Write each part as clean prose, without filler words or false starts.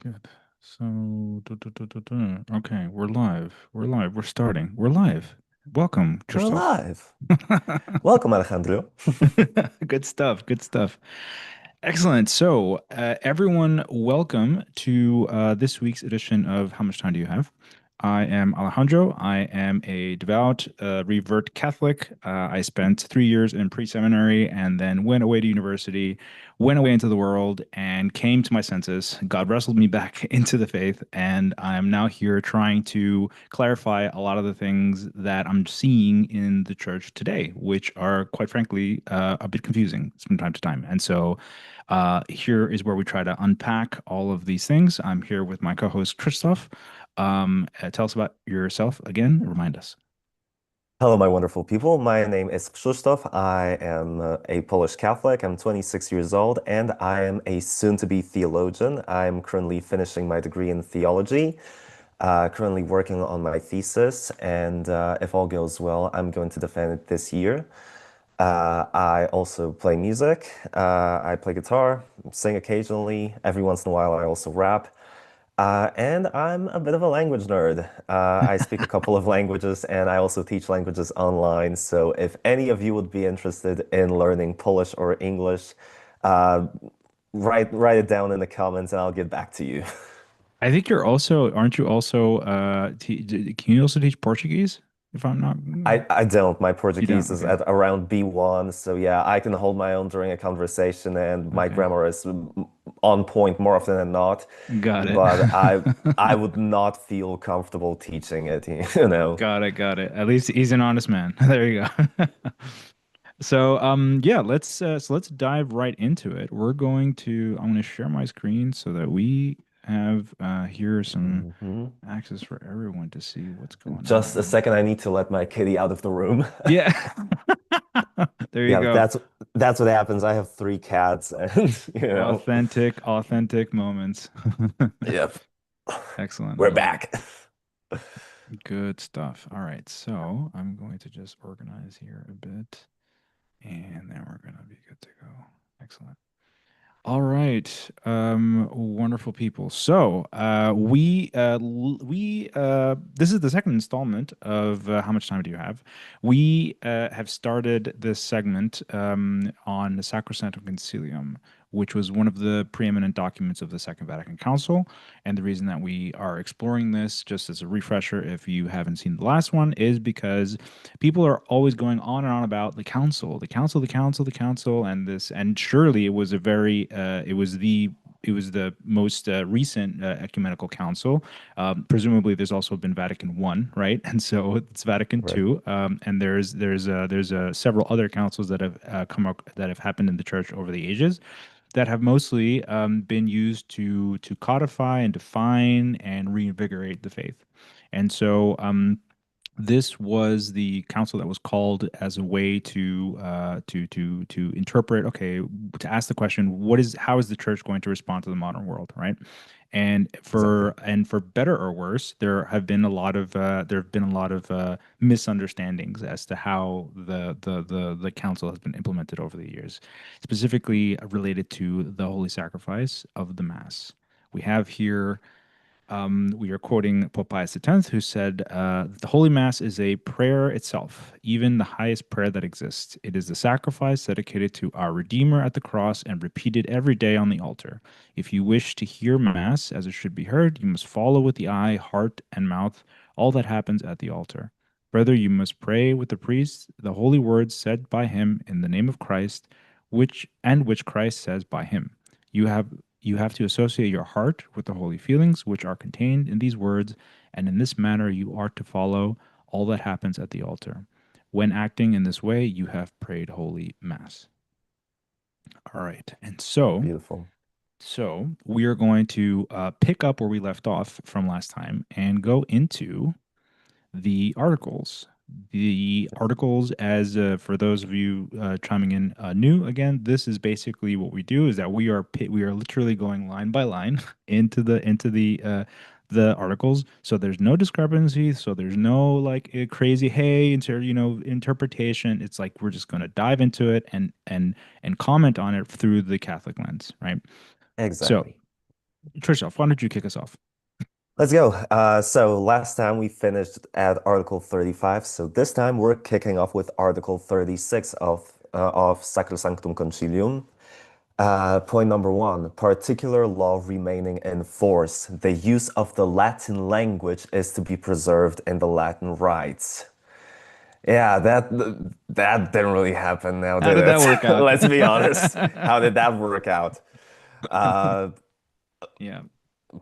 Good. So, okay, we're live. We're live. We're starting. We're live. Welcome, We're Krzysztof. alive. Welcome, Alejandro. Good stuff. Good stuff. Excellent. So, everyone, welcome to this week's edition of How Much Time Do You Have? I am Alejandro. I am a devout, revert Catholic. I spent 3 years in pre-seminary and then went away to university, went away into the world, and came to my senses. God wrestled me back into the faith, and I'm now here trying to clarify a lot of the things that I'm seeing in the church today, which are, quite frankly, a bit confusing from time to time. And so, here is where we try to unpack all of these things. I'm here with my co-host Krzysztof. Tell us about yourself again. Remind us. Hello, my wonderful people. My name is Krzysztof. I am a Polish Catholic. I'm 26 years old, and I am a soon-to-be theologian. I'm currently finishing my degree in theology, currently working on my thesis, and if all goes well, I'm going to defend it this year. I also play music. I play guitar, sing occasionally. Every once in a while, I also rap. And I'm a bit of a language nerd. I speak a couple of languages and I also teach languages online. So if any of you would be interested in learning Polish or English, uh, write it down in the comments and I'll get back to you. I think you're also, aren't you also, can you also teach Portuguese? If I'm not, I don't. My you don't. Portuguese is Okay. at around B1, so yeah, I can hold my own during a conversation, and my Okay. grammar is on point more often than not. Got it. But I would not feel comfortable teaching it, you know. Got it. Got it. At least he's an honest man. There you go. So, yeah, let's dive right into it. I'm going to share my screen so that we have here some Mhm. access for everyone to see what's going Just a on. second, I need to let my kitty out of the room. Yeah. There you Yeah, go. that's what happens. I have three cats, and you know, Authentic moments. yep, Excellent. we're All right. back. Good stuff. All right. So I'm going to just organize here a bit, and then we're going to be good to go. Excellent. All right, wonderful people. So, this is the second installment of How Much Time Do You Have? We have started this segment on the Sacrosanctum Concilium, which was one of the preeminent documents of the Second Vatican Council. And the reason that we are exploring this, just as a refresher, if you haven't seen the last one, is because people are always going on and on about the council, the council, the council, the council, and this. And surely it was a very, it was the most recent ecumenical council. Presumably, there's also been Vatican I, right? And so it's Vatican Right. II, and there's several other councils that have come up that have happened in the church over the ages that have mostly been used to codify and define and reinvigorate the faith. And so, this was the council that was called as a way to interpret, okay, to ask the question, how is the church going to respond to the modern world, right? Exactly. And for better or worse, there have been a lot of misunderstandings as to how the council has been implemented over the years, specifically related to the holy sacrifice of the mass. We have here we are quoting Pope Pius X, who said, "The Holy Mass is a prayer itself, even the highest prayer that exists. It is the sacrifice dedicated to our Redeemer at the cross and repeated every day on the altar. If you wish to hear Mass as it should be heard, you must follow with the eye, heart, and mouth all that happens at the altar. Further, you must pray with the priest the holy words said by him in the name of Christ, which Christ says by him. You have you have to associate your heart with the holy feelings which are contained in these words, and in this manner you are to follow all that happens at the altar. When acting in this way, you have prayed Holy Mass." All right. And Beautiful. so we are going to pick up where we left off from last time and go into the articles. The articles, as for those of you chiming in new again, this is basically what we do. Is that we are literally going line by line into the articles. So there's no discrepancy. So there's no like crazy interpretation. It's like we're just going to dive into it and comment on it through the Catholic lens, right? So Exactly. Krzysztof, why don't you kick us off? Let's go. So last time we finished at Article 35. So this time we're kicking off with Article 36 of Sacrosanctum Concilium. Point number one, particular law remaining in force. The use of the Latin language is to be preserved in the Latin rites. Yeah, that didn't really happen now, How did did that it? work out? Let's be honest. How did that work out? Uh, Yeah.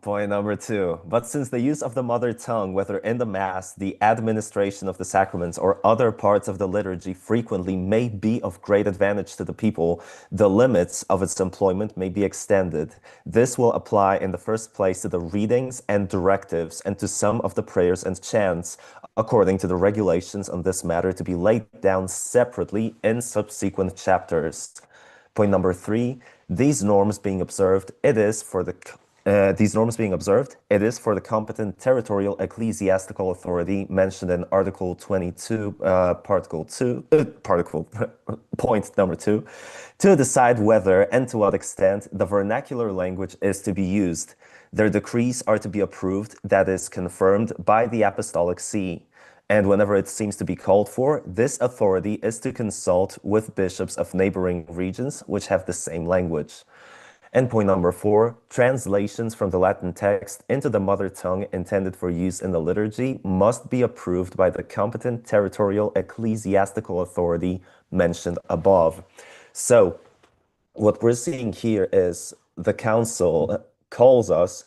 Point number two. But since the use of the mother tongue, whether in the Mass, the administration of the sacraments, or other parts of the liturgy, frequently may be of great advantage to the people, the limits of its employment may be extended. This will apply in the first place to the readings and directives, and to some of the prayers and chants, according to the regulations on this matter to be laid down separately in subsequent chapters. Point number three, these norms being observed, it is for the competent territorial ecclesiastical authority mentioned in Article 22, Particle point number two, to decide whether and to what extent the vernacular language is to be used. Their decrees are to be approved, that is, confirmed by the Apostolic See. And whenever it seems to be called for, this authority is to consult with bishops of neighboring regions which have the same language. And point number four, translations from the Latin text into the mother tongue intended for use in the liturgy must be approved by the competent territorial ecclesiastical authority mentioned above. So, what we're seeing here is the council calls us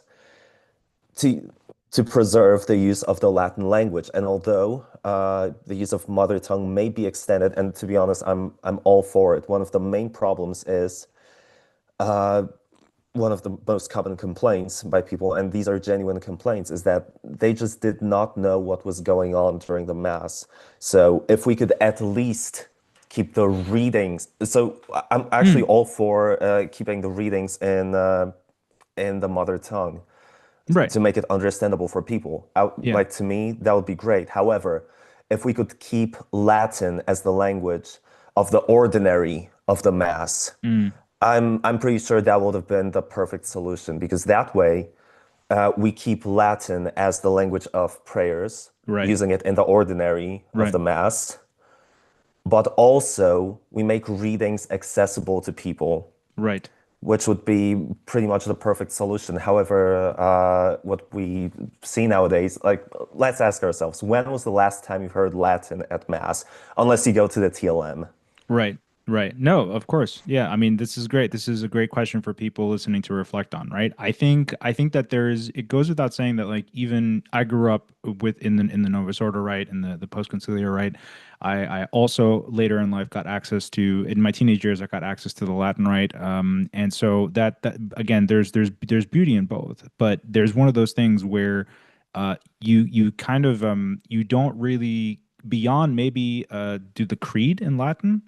to to preserve the use of the Latin language. And although the use of mother tongue may be extended, and to be honest, I'm all for it. One of the main problems is uh, one of the most common complaints by people, and these are genuine complaints, is that they just did not know what was going on during the Mass. So if we could at least keep the readings, so I'm actually Mm, all for keeping the readings in the mother tongue right. to make it understandable for people. Yeah. Like to me, that would be great. However, if we could keep Latin as the language of the ordinary of the Mass, Mm, I'm pretty sure that would have been the perfect solution because that way we keep Latin as the language of prayers, right. using it in the ordinary of Right. the Mass, but also we make readings accessible to people, Right. which would be pretty much the perfect solution. However, what we see nowadays, like, let's ask ourselves, when was the last time you heard Latin at Mass? Unless you go to the TLM. Right. Right. No, of course. Yeah. I mean, this is great. This is a great question for people listening to reflect on, right? I think that there's it goes without saying that like even I grew up with in the Novus Order, right? And the post conciliar, right? I also later in life got access to in my teenage years I got access to the Latin, right? And so that again there's beauty in both, but there's one of those things where you kind of you don't really beyond maybe do the creed in Latin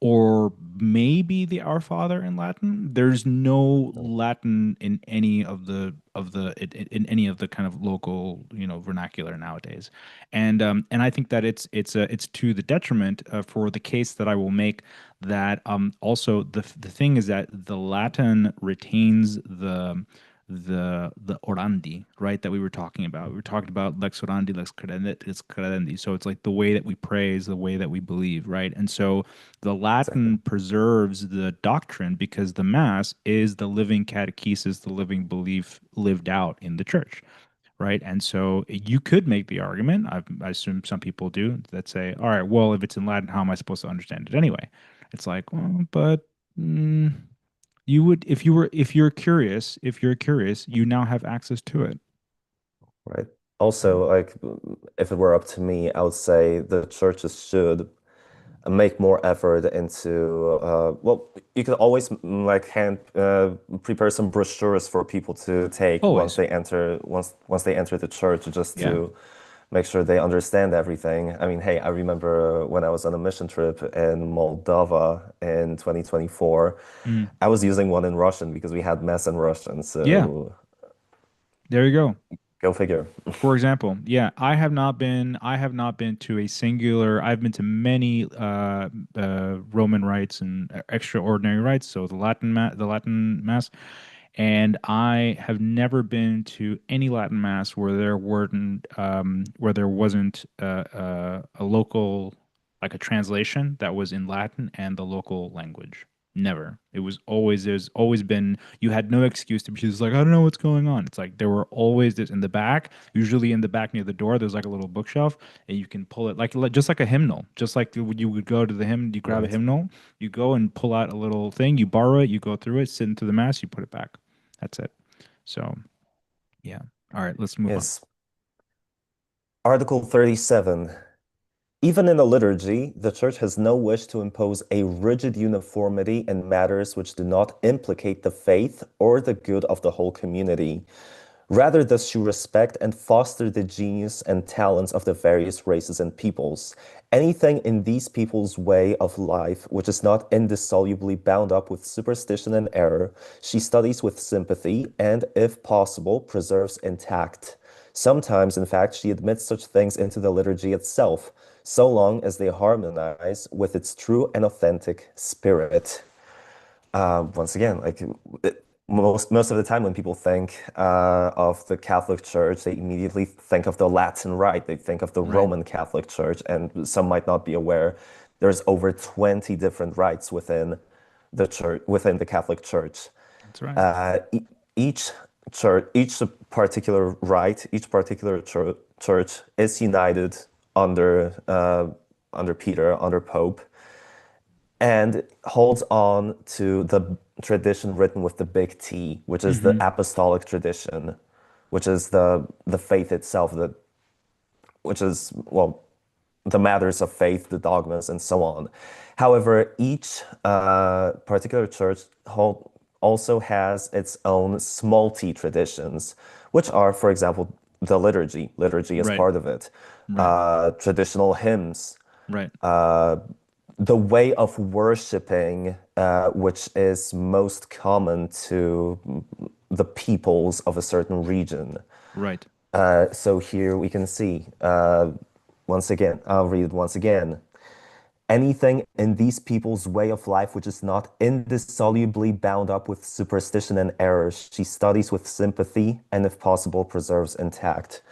or maybe the Our Father in Latin. There's no Latin in any of in any of the kind of local vernacular nowadays, and I think that it's to the detriment for the case that I will make that also the thing is that the Latin retains the orandi, right, that we were talking about. We were talking about lex orandi, lex credendi. So it's like the way that we pray is the way that we believe, right? And so the Exactly. Latin preserves the doctrine because the Mass is the living catechesis, the living belief lived out in the church, right? And so you could make the argument, I assume some people do, that say, all right, well, if it's in Latin, how am I supposed to understand it anyway? It's like, well, but mm, you would if you're curious, you now have access to it. Right. Also, like, if it were up to me, I would say the churches should make more effort into, well, you could always like prepare some brochures for people to take Always. once they enter the church, just Yeah. to make sure they understand everything. I mean, hey, I remember when I was on a mission trip in Moldova in 2024, Mm. I was using one in Russian because we had mass in Russian. Yeah. So There you go. go figure. For example, yeah, I have not been to a singular. I've been to many Roman rites and extraordinary rites, so the Latin mass, And I have never been to any Latin mass where there wasn't a local, like a translation that was in Latin and the local language. Never. It was always there's always been you had no excuse to be just like I don't know what's going on. It's like there were always this in the back, usually in the back near the door. There's like a little bookshelf, and you can pull it like just like a hymnal, just like when you would go to the hymn, you grab a Right. hymnal, you go and pull out a little thing, you borrow it, you go through it, sit into the mass, you put it back. That's it. So, yeah. All right, let's move on. Yes. Article 37. Even in the liturgy, the Church has no wish to impose a rigid uniformity in matters which do not implicate the faith or the good of the whole community. Rather, does she respect and foster the genius and talents of the various races and peoples. Anything in these people's way of life which is not indissolubly bound up with superstition and error, she studies with sympathy and, if possible, preserves intact. Sometimes, in fact, she admits such things into the liturgy itself, so long as they harmonize with its true and authentic spirit. Once again, most of the time when people think of the Catholic Church, they immediately think of the Latin Rite. They think of the Right. Roman Catholic Church, and some might not be aware there's over 20 different rites within the Catholic Church. That's right. Each church, each particular rite, each particular church is united under Peter, under Pope, and holds on to the tradition written with the big T, which is the Mm-hmm. apostolic tradition, which is the faith itself, which is, well, the matters of faith, the dogmas, and so on. However, each particular church also has its own small t traditions, which are, for example, the liturgy. Liturgy is Right. part of it. Right. Traditional hymns, Right. the way of worshiping, which is most common to the peoples of a certain region. Right. So here we can see, once again, I'll read it once again. Anything in these people's way of life which is not indissolubly bound up with superstition and error, she studies with sympathy and, if possible, preserves intact.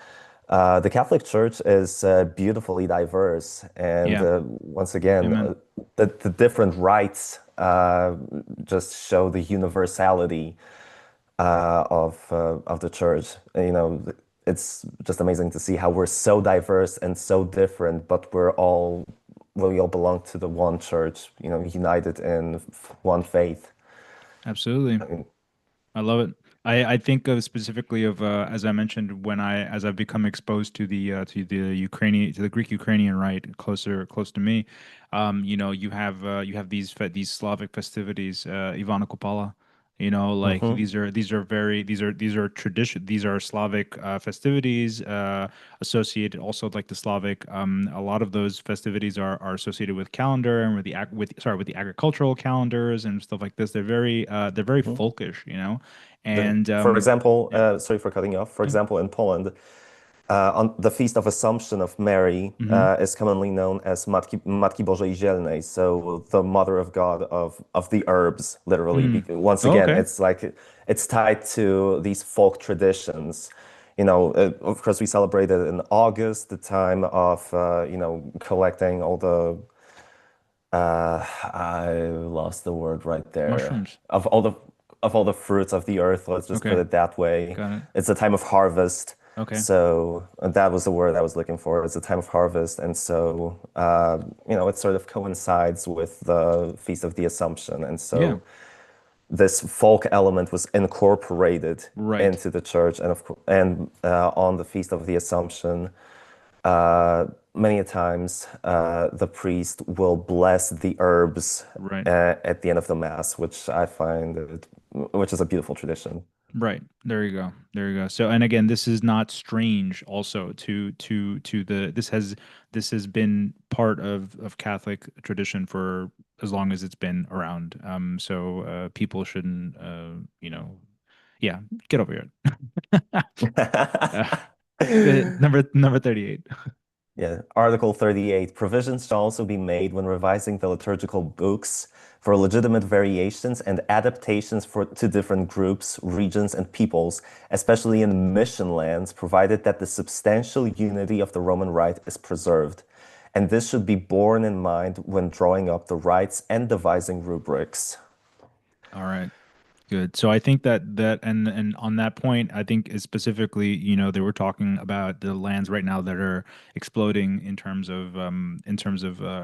The Catholic Church is beautifully diverse, and Yeah. once again, Amen. the different rites just show the universality of the church. You know, it's just amazing to see how we're so diverse and so different, but we all belong to the one church. You know, united in one faith. Absolutely. I mean, I love it. I think of specifically of as I mentioned when as I've become exposed to the Ukrainian to the Greek Ukrainian rite close to me, you have these Slavic festivities, Ivana Kupala, like mhm. these are tradition these are Slavic festivities associated also like the Slavic a lot of those festivities are associated with calendar and with with the agricultural calendars and stuff like this. They're very Mhm. folkish, and For example, yeah. sorry for cutting you off. For Yeah. example, in Poland, on the Feast of Assumption of Mary Hmm. is commonly known as Matki Bożej Zielnej, so the Mother of God of the herbs, literally. Mm. Once Oh, again, okay. it's tied to these folk traditions. You know, of course, we celebrated in August, the time of collecting all the I lost the word right there. Mushrooms. Of all the fruits of the earth, let's just put Okay. it that way. Got it. It's a time of harvest. Okay. So that was the word I was looking for. It's a time of harvest, and so it sort of coincides with the Feast of the Assumption, and Yeah. so this folk element was incorporated Right. into the church, and on the Feast of the Assumption, many a times the priest will bless the herbs Right. at the end of the mass, which is a beautiful tradition. Right. There you go. There you go. So, and again, this is not strange also to the this has been part of Catholic tradition for as long as it's been around. People shouldn't yeah, get over it. Uh, number 38. Yeah, Article 38. Provisions shall also be made when revising the liturgical books for legitimate variations and adaptations to different groups, regions, and peoples, especially in mission lands, provided that the substantial unity of the Roman Rite is preserved. And this should be borne in mind when drawing up the rites and devising rubrics. All right. Good. So I think and on that point, I think is specifically, they were talking about the lands right now that are exploding in terms of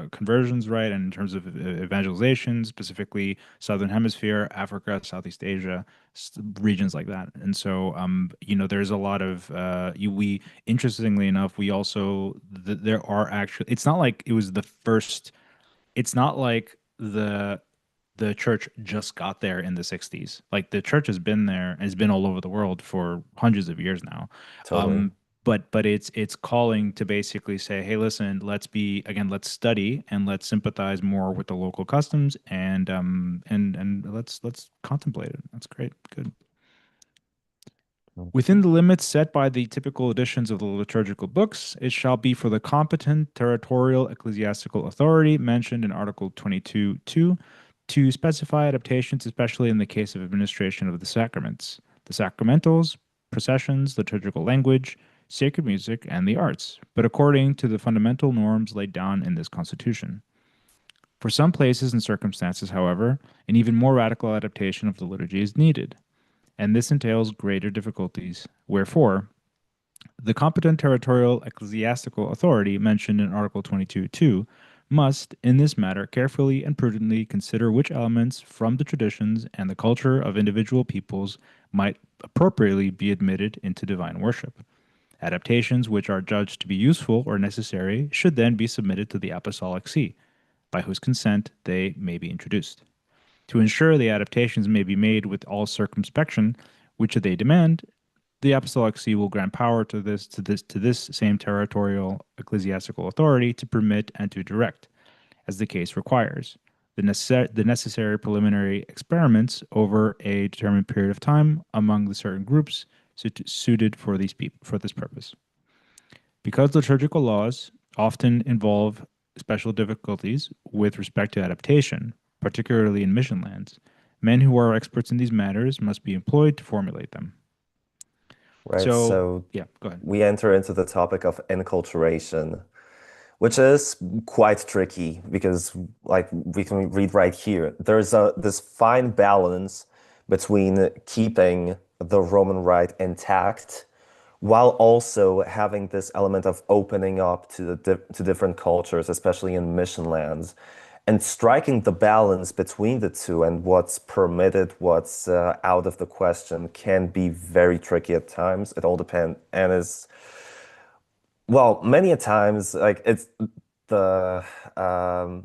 conversions, right, and in terms of evangelization, specifically Southern Hemisphere, Africa, Southeast Asia, regions like that. And so, there's a lot of we interestingly enough, we also there are actually. It's not like it was the first. It's not like the church just got there in the 60s. Like the church has been there and has been all over the world for hundreds of years now. Totally. Um, but it's calling to basically say, hey, listen, let's study and let's sympathize more with the local customs and let's contemplate it. That's great. Good. Within the limits set by the typical editions of the liturgical books, it shall be for the competent territorial ecclesiastical authority mentioned in Article 22(2) to specify adaptations, especially in the case of administration of the sacraments, the sacramentals, processions, liturgical language, sacred music, and the arts, but according to the fundamental norms laid down in this Constitution. For some places and circumstances, however, an even more radical adaptation of the liturgy is needed, and this entails greater difficulties. Wherefore, the competent territorial ecclesiastical authority mentioned in Article 22(2) must, in this matter, carefully and prudently consider which elements from the traditions and the culture of individual peoples might appropriately be admitted into divine worship. Adaptations which are judged to be useful or necessary should then be submitted to the Apostolic See, by whose consent they may be introduced. To ensure the adaptations may be made with all circumspection which they demand, the Apostolic See will grant power to this same territorial ecclesiastical authority to permit and to direct, as the case requires, the necessary preliminary experiments over a determined period of time among the certain groups suited for this purpose. Because liturgical laws often involve special difficulties with respect to adaptation, particularly in mission lands, men who are experts in these matters must be employed to formulate them. Right. So, So yeah, go ahead. we enter into the topic of enculturation, which is quite tricky because, like we can read right here, there's this fine balance between keeping the Roman Rite intact while also having this element of opening up to to different cultures, especially in mission lands, and striking the balance between the two and what's permitted, what's out of the question can be very tricky at times. It all depends, and is well, many a times, like it's the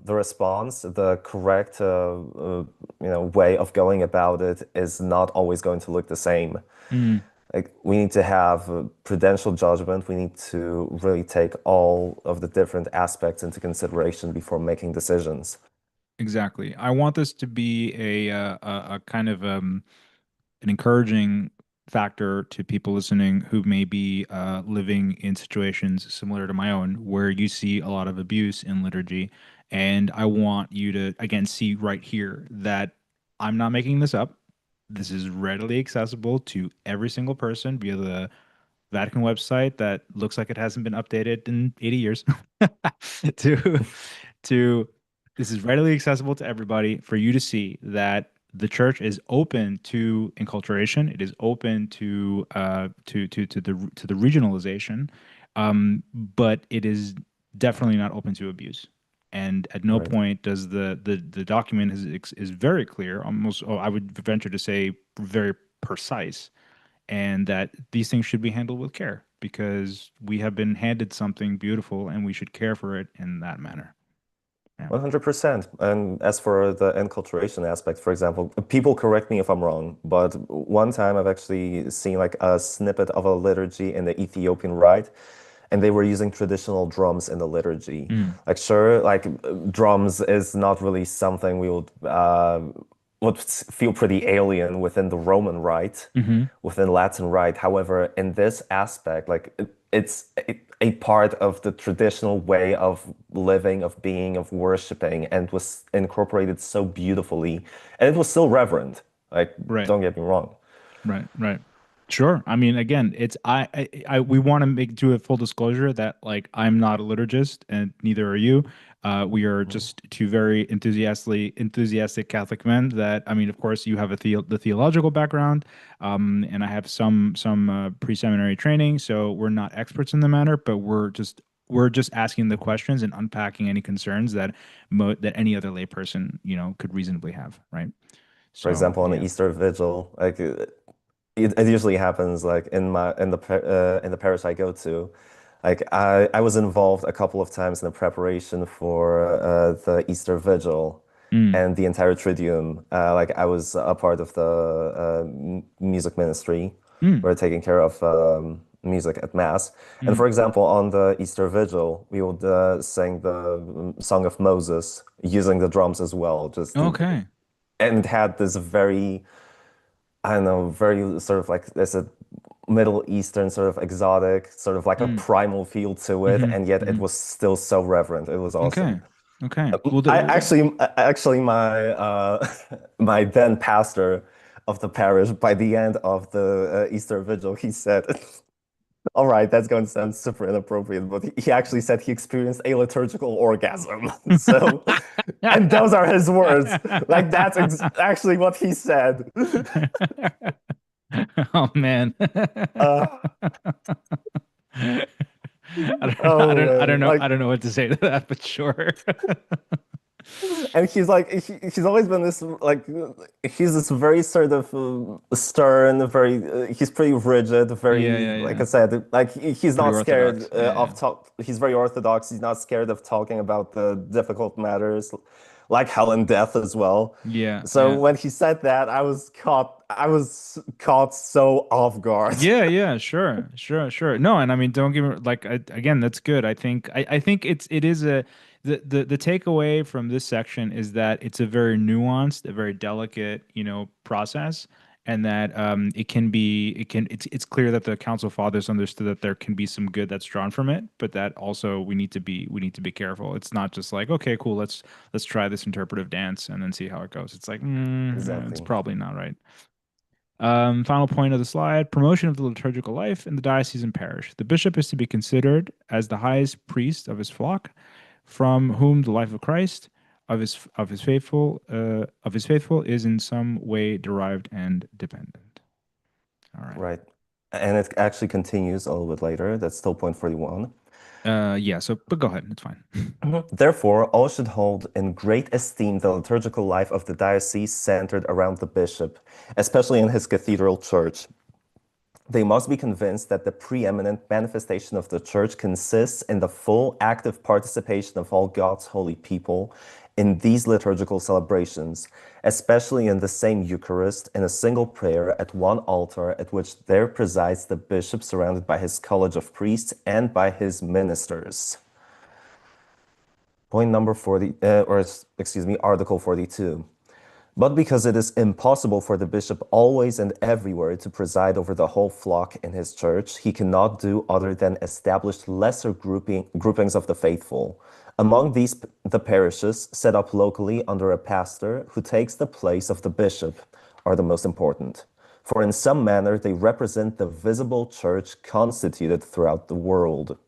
response, the correct way of going about it is not always going to look the same. Mm, Like we need to have prudential judgment. We need to really take all of the different aspects into consideration before making decisions. exactly. I want this to be a kind of an encouraging factor to people listening who may be living in situations similar to my own, where you see a lot of abuse in liturgy. And I want you to, again, see right here that I'm not making this up. This is readily accessible to every single person via the Vatican website that looks like it hasn't been updated in 80 years. to to This is readily accessible to everybody for you to see that the church is open to enculturation. It is open to the regionalization, but it is definitely not open to abuse. And at no Right. point does the document is very clear, almost, I would venture to say very precise, and that these things should be handled with care because we have been handed something beautiful and we should care for it in that manner. Yeah. 100%. And as for the enculturation aspect, for example, people correct me if I'm wrong, but one time I've actually seen like a snippet of a liturgy in the Ethiopian Rite, and they were using traditional drums in the liturgy. Mm. Like, sure, like drums is not really something we would feel pretty alien within the Roman Rite, Hmm. within Latin Rite. However, in this aspect, like it's a part of the traditional way of living, of being, of worshiping, and was incorporated so beautifully. And it was still reverent. Like, Right. don't get me wrong. Right, right. Sure. I mean, again, it's we want to make do a full disclosure that like I'm not a liturgist and neither are you. We are Mhm. just two very enthusiastic Catholic men. That I mean, of course, you have the theological background, and I have some pre-seminary training, so we're not experts in the matter, but we're just asking the Mhm. questions and unpacking any concerns that any other layperson could reasonably have, right? For So example, on the yeah. Easter Vigil, like it usually happens like in the parish I go to. Like I was involved a couple of times in the preparation for the Easter Vigil Mm, and the entire Triduum. Like I was a part of the music ministry. mm, We're taking care of music at Mass. And mm. for example, on the Easter Vigil, we would sing the Song of Moses using the drums as well. Okay. And it had this very, I don't know, very sort of like there's a Middle Eastern sort of exotic, sort of like a Mm, primal feel to it, hmm and yet it hmm was still so reverent. It was awesome. Okay. Okay. Well, I actually my my then pastor of the parish by the end of the Easter Vigil, he said, "All right, that's going to sound super inappropriate, but he actually said he experienced a liturgical orgasm." So, and those are his words. Like that's ex actually what he said. Oh man. Uh, I oh don't I man, don't know I like. don't know what to say to that, but sure. And he's like he's always been this like he's this very sort of stern, very he's pretty rigid, Yeah, very yeah, like I yeah. said, like he's Pretty not scared orthodox. Yeah, yeah. of talk. He's very orthodox. He's not scared of talking about the difficult matters, like hell and death as well. Yeah, So yeah. when he said that, I was caught so off guard. Yeah, yeah, sure, sure, sure. No, and I mean, don't give me like again, that's good. I think it is the takeaway from this section is that it's a very nuanced, a very delicate, process, and that it's clear that the Council Fathers understood that there can be some good that's drawn from it, but that also we need to be careful. It's not just like, okay, cool, let's try this interpretive dance and then see how it goes. It's like, it's Exactly. probably not right. Final point of the slide: promotion of the liturgical life in the diocese and parish. The bishop is to be considered as the highest priest of his flock, from whom the life of Christ, of his faithful, is in some way derived and dependent. All right. Right. And it actually continues a little bit later. That's still point 41. Yeah. So, but go ahead. It's fine. Mhm. Therefore, all should hold in great esteem the liturgical life of the diocese centered around the bishop, especially in his cathedral church. They must be convinced that the preeminent manifestation of the church consists in the full active participation of all God's holy people in these liturgical celebrations, especially in the same Eucharist, in a single prayer at one altar at which there presides the bishop surrounded by his college of priests and by his ministers. Point number 40, excuse me, Article 42. But because it is impossible for the bishop always and everywhere to preside over the whole flock in his church, he cannot do other than establish lesser groupings of the faithful. Among these, the parishes set up locally under a pastor who takes the place of the bishop are the most important. For in some manner they represent the visible church constituted throughout the world.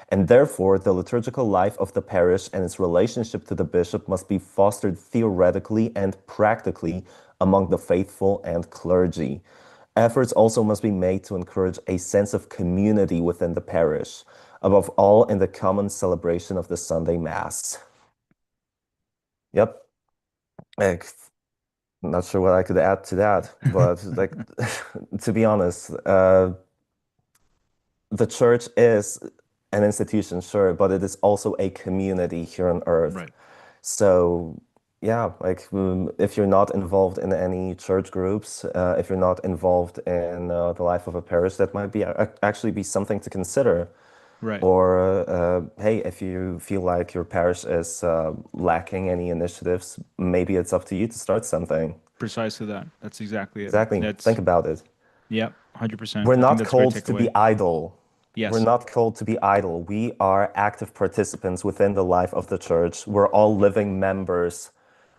And therefore, the liturgical life of the parish and its relationship to the bishop must be fostered theoretically and practically among the faithful and clergy. Efforts also must be made to encourage a sense of community within the parish, above all in the common celebration of the Sunday Mass. Yep. Like, not sure what I could add to that, but like, to be honest, the church is an institution, sure, but it is also a community here on earth. Right. So, yeah, like if you're not involved in any church groups, if you're not involved in the life of a parish, that might be actually be something to consider. Right. Or, hey, if you feel like your parish is lacking any initiatives, maybe it's up to you to start something. Precisely that. That's exactly it. Exactly. Think That's about it. Yep. 100%. We're I think not that's a great called to be takeaway. idle. We're Yes. not called to be idle. We are active participants within the life of the church. We're all living members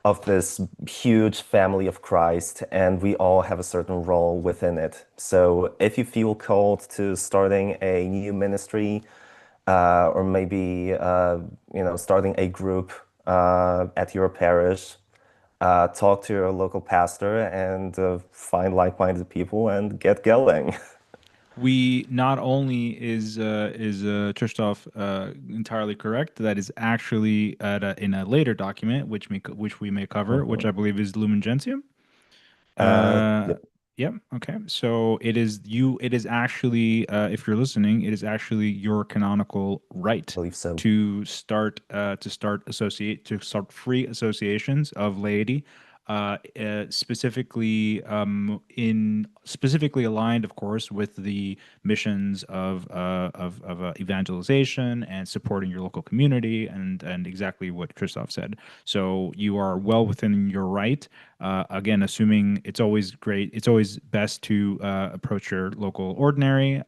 of this huge family of Christ, and we all have a certain role within it. So if you feel called to starting a new ministry, or maybe starting a group at your parish, talk to your local pastor and find like-minded people and get going. We not only is Krzysztof entirely correct. That is actually in a later document, which we may cover, which Mhm. I believe is Lumen Gentium. Uh, Yep, yep. Okay. So it is you. It is actually, if you're listening, it is actually your canonical right believe so. to start free associations of laity, specifically in specifically aligned, of course, with the missions of evangelization and supporting your local community, and exactly what Christoph said. So you are well within your right. Again, assuming it's always best to approach your local ordinary,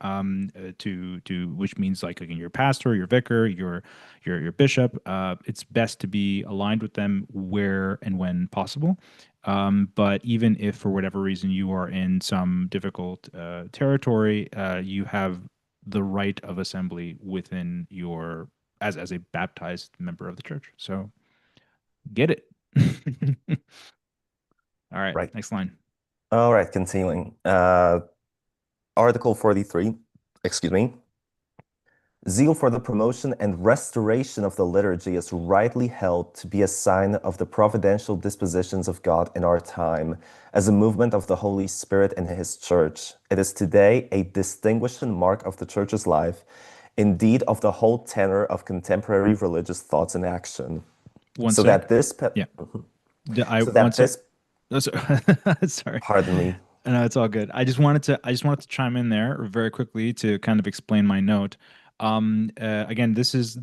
to which means like again your pastor, your vicar, your bishop. It's best to be aligned with them where and when possible. But even if for whatever reason you are in some difficult territory, you have the right of assembly within your as a baptized member of the church. So get it. All right, Right. next line. All right, continuing. Article 43, excuse me. Zeal for the promotion and restoration of the liturgy is rightly held to be a sign of the providential dispositions of God in our time, as a movement of the Holy Spirit in His Church. It is today a distinguishing mark of the Church's life, indeed of the whole tenor of contemporary religious thoughts and action. One So sec. that this, Yeah. I so one that sec. this, Oh, sorry. pardon me. No, it's all good. I just wanted to chime in there very quickly to kind of explain my note. Again, this is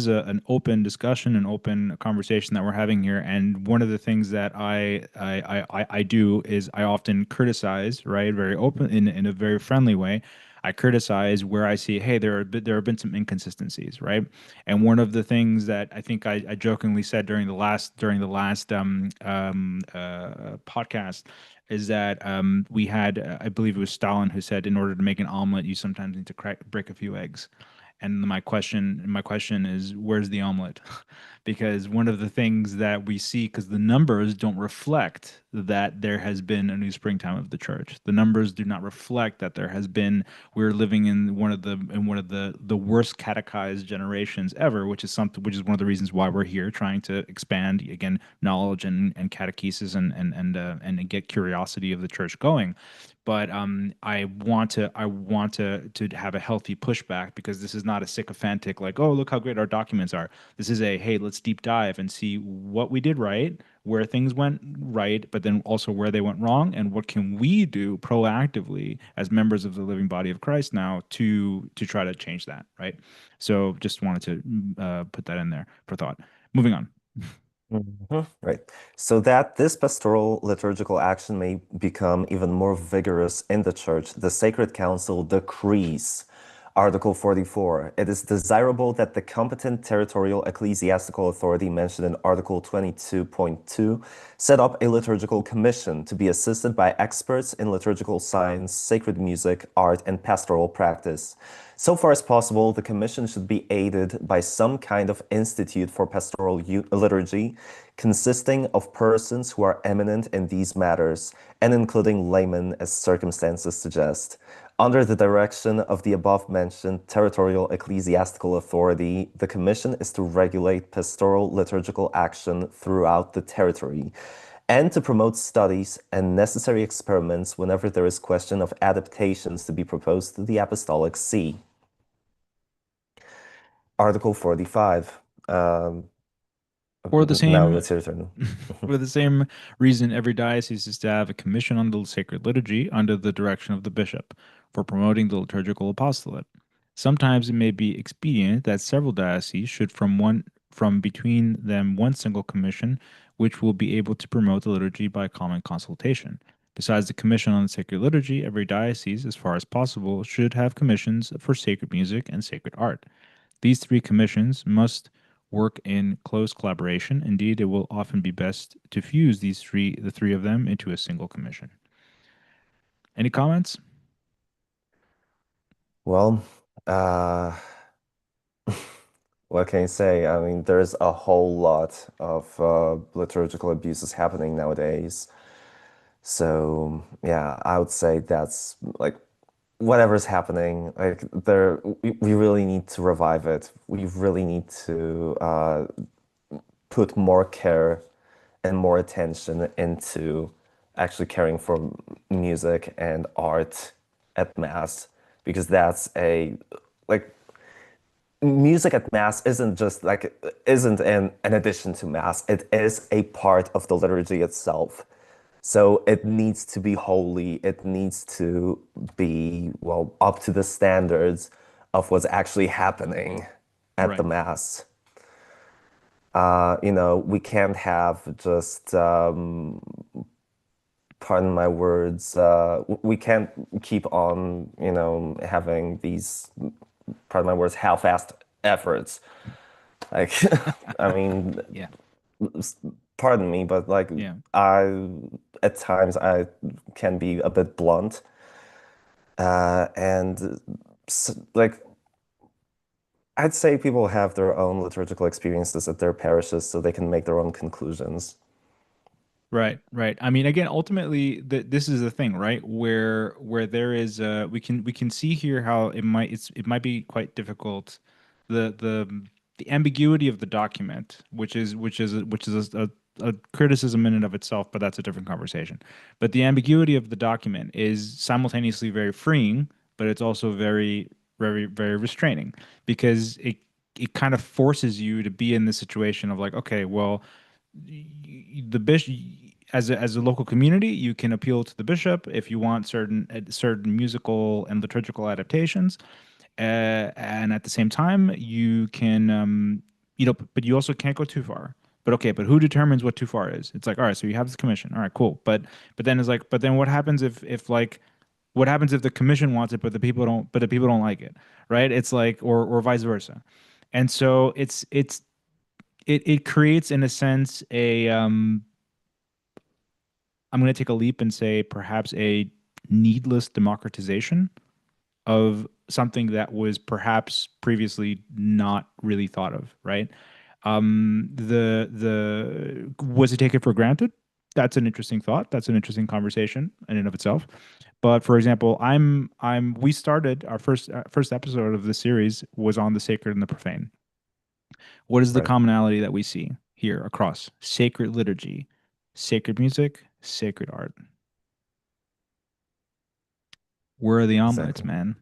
an open discussion, an open conversation that we're having here. And one of the things that I do is I often criticize, right, very open in a very friendly way. I criticize where I see, hey, there have been some inconsistencies, right? And one of the things that I think I jokingly said during the last podcast is that we had, I believe it was Stalin who said, in order to make an omelet, you sometimes need to break a few eggs. And my question is, where's the omelet? Because one of the things that we see, because the numbers don't reflect that there has been a new springtime of the church. The numbers do not reflect that there has been. We're living in one of the worst catechized generations ever, which is one of the reasons why we're here, trying to expand again knowledge and catechesis and get curiosity of the church going. But I want to have a healthy pushback, because this is not a sycophantic like, oh, look how great our documents are. This is a, hey, let's deep dive and see what we did right, where things went right, but then also where they went wrong, and what can we do proactively as members of the living body of Christ now to try to change that, right? So just wanted to put that in there for thought. Moving on. Right. So that this pastoral liturgical action may become even more vigorous in the Church, the Sacred Council decrees, Article 44. It is desirable that the competent territorial ecclesiastical authority mentioned in Article 22.2 set up a liturgical commission to be assisted by experts in liturgical science, sacred music, art, and pastoral practice. So far as possible, the commission should be aided by some kind of institute for pastoral liturgy, consisting of persons who are eminent in these matters, and including laymen as circumstances suggest. Under the direction of the above-mentioned territorial ecclesiastical authority, the commission is to regulate pastoral liturgical action throughout the territory, and to promote studies and necessary experiments whenever there is question of adaptations to be proposed to the Apostolic See. Article 45. For the Now same it's your turn. for the same reason, every diocese is to have a commission on the sacred liturgy under the direction of the bishop for promoting the liturgical apostolate. Sometimes it may be expedient that several dioceses should from between them one single commission, which will be able to promote the liturgy by common consultation. Besides the commission on the sacred liturgy, every diocese, as far as possible, should have commissions for sacred music and sacred art. These three commissions must work in close collaboration. Indeed, it will often be best to fuse the three of them into a single commission. Any comments? Well, uh, what can you say? I mean, there's a whole lot of liturgical abuses happening nowadays. So, yeah, I would say that's like whatever's happening, like we really need to revive it. We really need to put more care and more attention into actually caring for music and art at Mass because that's a like music at Mass isn't just like isn't an addition to Mass. It is a part of the liturgy itself. So it needs to be holy. It needs to be, well, up to the standards of what's actually happening at the Right. Mass. We can't have just, pardon my words, we can't keep on, having these, pardon my words, half-assed efforts. Like, I mean, Yeah. pardon me, but like, Yeah. I, at times, I can be a bit blunt. And like, I'd say people have their own liturgical experiences at their parishes so they can make their own conclusions. Right, right. I mean, again, ultimately, this is the thing, right? Where there is, we can see here how it might be quite difficult, the ambiguity of the document, which is a criticism in and of itself, but that's a different conversation. But the ambiguity of the document is simultaneously very freeing, but it's also very restraining because it kind of forces you to be in the situation of like, okay, well the bishop as a local community, you can appeal to the bishop if you want certain musical and liturgical adaptations, and at the same time, you can but you also can't go too far. But okay, but who determines what too far is? It's like, all right, so you have this commission, all right, cool, but then it's like, but then what happens if like what happens if the commission wants it, but the people don't like it, right? It's like, or vice versa, and so it creates in a sense a I'm going to take a leap and say perhaps a needless democratization of something that was perhaps previously not really thought of, right? The was it taken for granted? That's an interesting thought. That's an interesting conversation in and of itself. But for example, we started our first episode of the series was on the sacred and the profane. What is the Right. commonality that we see here across sacred liturgy, sacred music, sacred art? Where are the omelets, Exactly. man?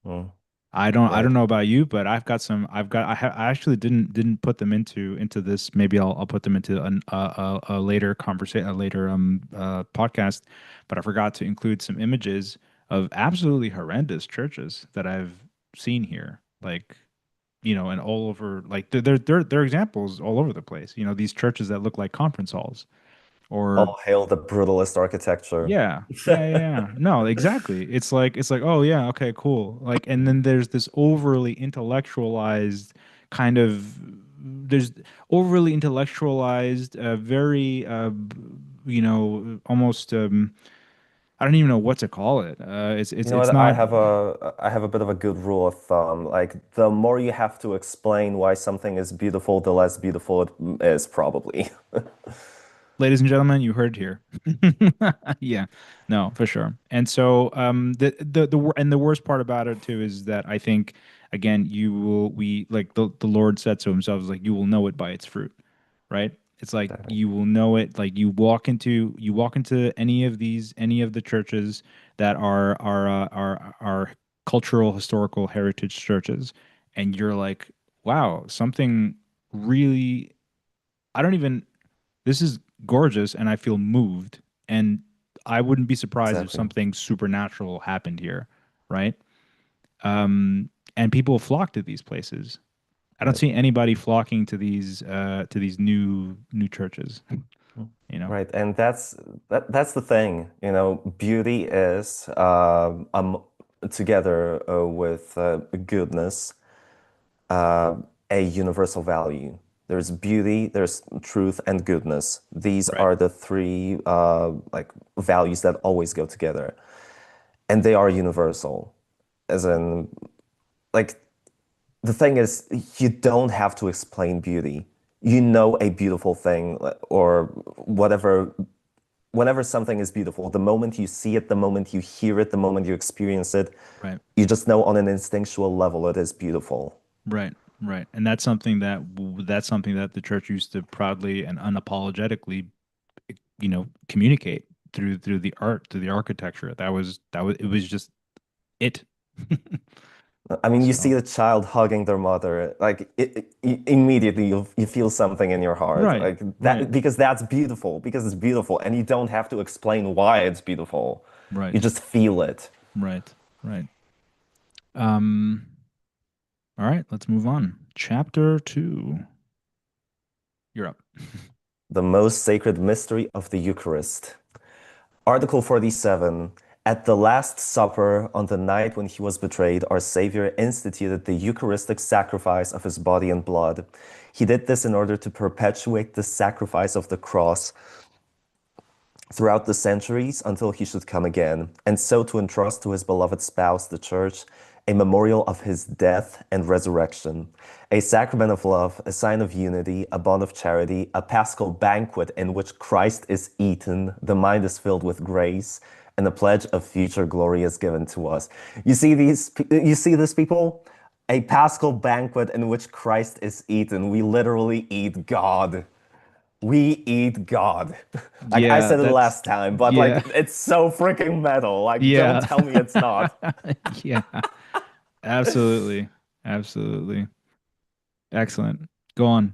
Mm. I Yeah. don't know about you, but I actually didn't put them into this. Maybe I'll put them into a later conversation, a later podcast. But I forgot to include some images of absolutely horrendous churches that I've seen here, like and all over. Like there are examples all over the place. These churches that look like conference halls, or All hail the brutalist architecture. yeah. No, exactly. It's like, oh yeah, okay, cool. Like, and then there's this overly intellectualized kind of there's overly intellectualized, very almost I don't even know what to call it. You know It's what? not I have a bit of a good rule of thumb. Like the more you have to explain why something is beautiful, the less beautiful it is probably. ladies and gentlemen, you heard here. Yeah, no, for sure. And so, the worst part about it too is that I think again, we like the Lord said so himself is like you will know it by its fruit, right? It's like Exactly. you will know it like you walk into any of the churches that are cultural historical heritage churches, and you're like, wow, something really I don't even this is gorgeous and I feel moved. And I wouldn't be surprised if Exactly. something supernatural happened here, right? And people flock to these places. I don't Right. see anybody flocking to these new churches. you know? Right, and that's the thing, beauty is together with goodness, uh, a universal value. There's beauty, there's truth, and goodness. These Right. are the three like values that always go together, and they are universal. As in, like the thing is, you don't have to explain beauty. You know a beautiful thing or whatever whenever something is beautiful, the moment you see it, the moment you hear it, the moment you experience it, Right. you just know on an instinctual level it is beautiful. Right. Right. And that's something that the church used to proudly and unapologetically, communicate through the art, through the architecture. That was it was just it. I mean, you see So, a child hugging their mother, like immediately you feel something in your heart, right. like Right. that because that's beautiful, because it's beautiful, and you don't have to explain why it's beautiful. You Right. just feel it. Right. Right. Um, all right, let's move on. Chapter 2. You're up. The most sacred mystery of the Eucharist. Article 47. At the Last Supper, on the night when he was betrayed, our Savior instituted the Eucharistic sacrifice of his body and blood. He did this in order to perpetuate the sacrifice of the cross throughout the centuries until he should come again, and so to entrust to his beloved spouse, the Church, a memorial of his death and resurrection, a sacrament of love, a sign of unity, a bond of charity, a paschal banquet in which Christ is eaten, the mind is filled with grace, and a pledge of future glory is given to us. You see this, people? A paschal banquet in which Christ is eaten. We literally eat God. We eat God. Like I Yeah, said it that's last time, but like yeah. it's so freaking metal. Like don't Yeah. tell me it's not. Yeah. Absolutely. Absolutely. Excellent. Go on.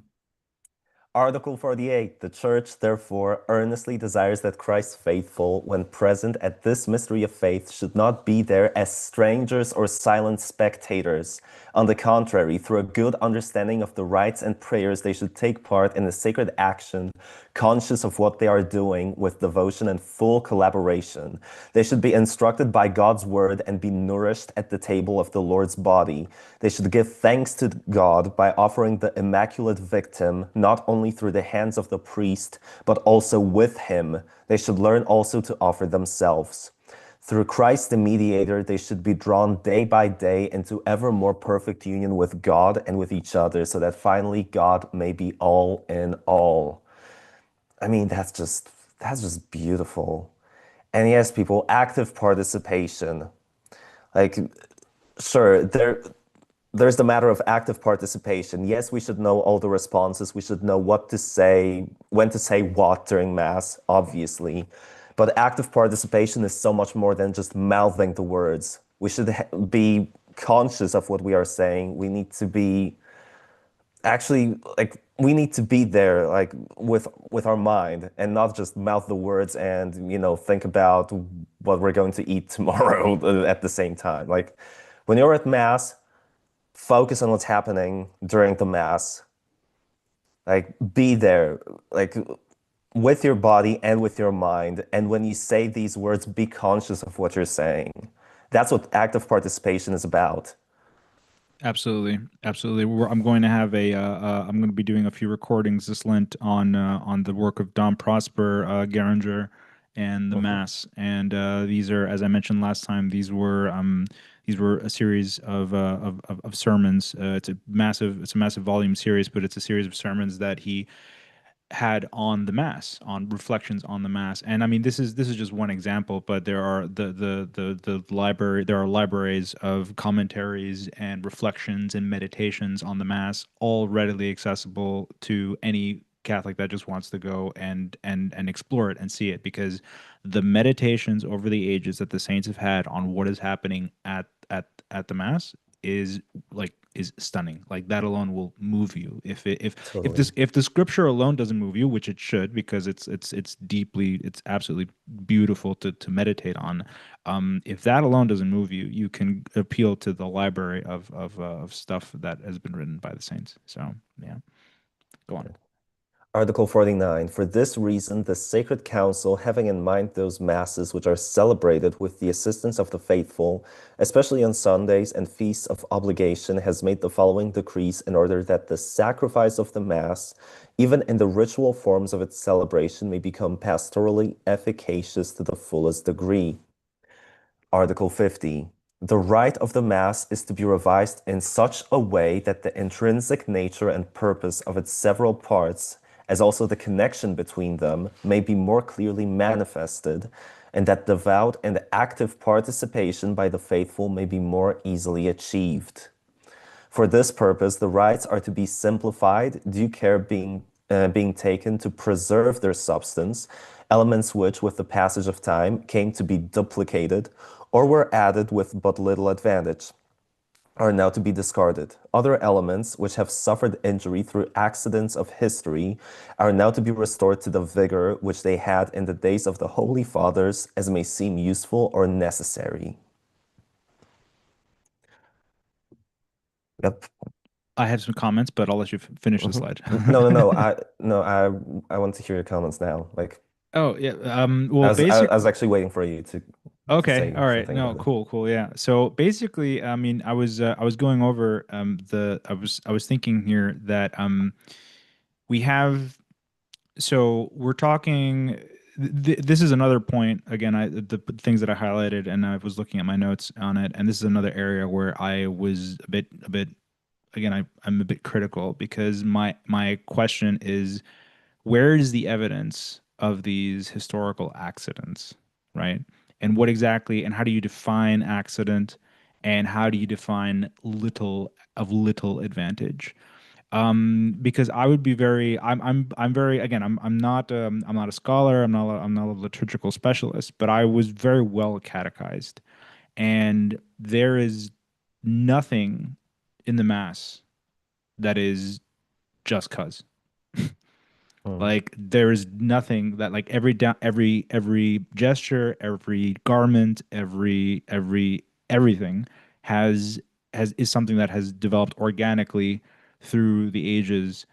Article 48. The Church, therefore, earnestly desires that Christ's faithful, when present at this mystery of faith, should not be there as strangers or silent spectators. On the contrary, through a good understanding of the rites and prayers, they should take part in the sacred action, conscious of what they are doing with devotion and full collaboration. They should be instructed by God's word and be nourished at the table of the Lord's body. They should give thanks to God by offering the immaculate victim, not only through the hands of the priest, but also with him. They should learn also to offer themselves. Through Christ the mediator, they should be drawn day by day into ever more perfect union with God and with each other, so that finally God may be all in all. I mean, that's just beautiful. And yes, people, active participation. Like, sure, there's the matter of active participation. Yes, we should know all the responses. We should know what to say, when to say what during Mass, obviously. But active participation is so much more than just mouthing the words. We should be conscious of what we are saying. We need to be actually like we need to be there like with our mind and not just mouth the words and think about what we're going to eat tomorrow at the same time. Like when you're at Mass, focus on what's happening during the Mass. Like be there, like with your body and with your mind. And when you say these words, be conscious of what you're saying. That's what active participation is about. Absolutely. Absolutely. I'm going to have I'm going to be doing a few recordings this Lent on the work of Dom Prosper Geringer and the Mhm. Mass. And these are, as I mentioned last time, these were a series of sermons. It's a massive volume series, but it's a series of sermons that he had on the mass, on reflections on the mass. And I mean, this is just one example, but there are the library, there are libraries of commentaries and reflections and meditations on the mass, all readily accessible to any Catholic that just wants to go and explore it and see it, because the meditations over the ages that the saints have had on what is happening at the mass is is stunning. Like that alone will move you. Totally. If the scripture alone doesn't move you, which it should, because it's absolutely beautiful to meditate on. If that alone doesn't move you, you can appeal to the library of stuff that has been written by the saints. So yeah, go on. Article 49. For this reason, the Sacred Council, having in mind those masses which are celebrated with the assistance of the faithful, especially on Sundays and feasts of obligation, has made the following decrees in order that the sacrifice of the Mass, even in the ritual forms of its celebration, may become pastorally efficacious to the fullest degree. Article 50. The rite of the Mass is to be revised in such a way that the intrinsic nature and purpose of its several parts, as also the connection between them, may be more clearly manifested, and that devout and active participation by the faithful may be more easily achieved. For this purpose, the rites are to be simplified, due care being taken to preserve their substance, elements which, with the passage of time, came to be duplicated or were added with but little advantage, are now to be discarded. Other elements which have suffered injury through accidents of history are now to be restored to the vigor which they had in the days of the Holy Fathers, as may seem useful or necessary. Yep. I have some comments, but I'll let you finish the Mhm. slide. No. I want to hear your comments now. Like, Oh yeah. Well, I was actually waiting for you to okay. say All right. something No. about it. Cool. Cool. Yeah. So basically, I mean, I was going over I was thinking here that we have so we're talking. This is another point. Again, the things that I highlighted, and I was looking at my notes on it, and this is another area where I was a bit. Again, I'm a bit critical because my question is where is the evidence of these historical accidents, right? And what exactly, and how do you define accident, and how do you define little advantage? Because I would be very, I'm very, again, I'm not a scholar, I'm not a liturgical specialist, but I was very well catechized, and there is nothing in the mass that is just cause. Mm, Like there is nothing that like every gesture, every garment, everything has is something that has developed organically through the ages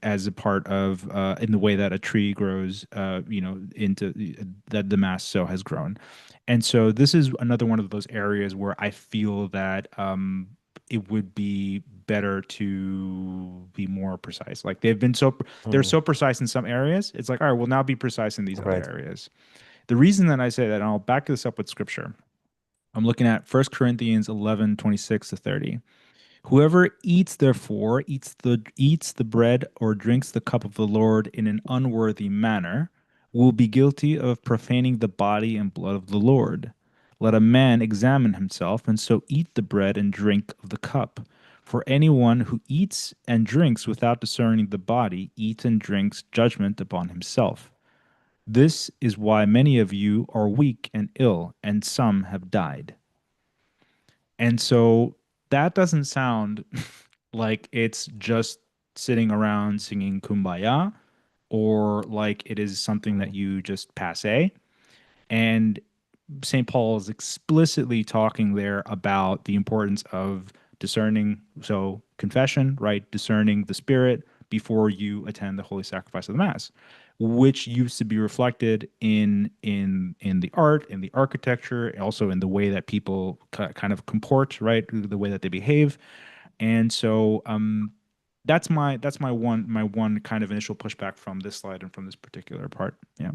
as a part of in the way that a tree grows into that the mass so has grown. And so this is another one of those areas where I feel that it would be better to be more precise. Like they're mm, so precise in some areas. It's like, all right, we'll now be precise in these other right. areas. The reason that I say that, and I'll back this up with scripture. I'm looking at 1 Corinthians 11:26 to 30. Whoever eats, therefore, eats the bread or drinks the cup of the Lord in an unworthy manner, will be guilty of profaning the body and blood of the Lord. Let a man examine himself, and so eat the bread and drink of the cup. For anyone who eats and drinks without discerning the body eats and drinks judgment upon himself. This is why many of you are weak and ill, and some have died. And so that doesn't sound like it's just sitting around singing Kumbaya or like it is something that Mm, you just passe. And St. Paul is explicitly talking there about the importance of discerning, so confession, right? Discerning the spirit before you attend the holy sacrifice of the mass, which used to be reflected in the art, in the architecture, also in the way that people kind of comport, right? The way that they behave. And so that's my one kind of initial pushback from this slide and from this particular part. Yeah.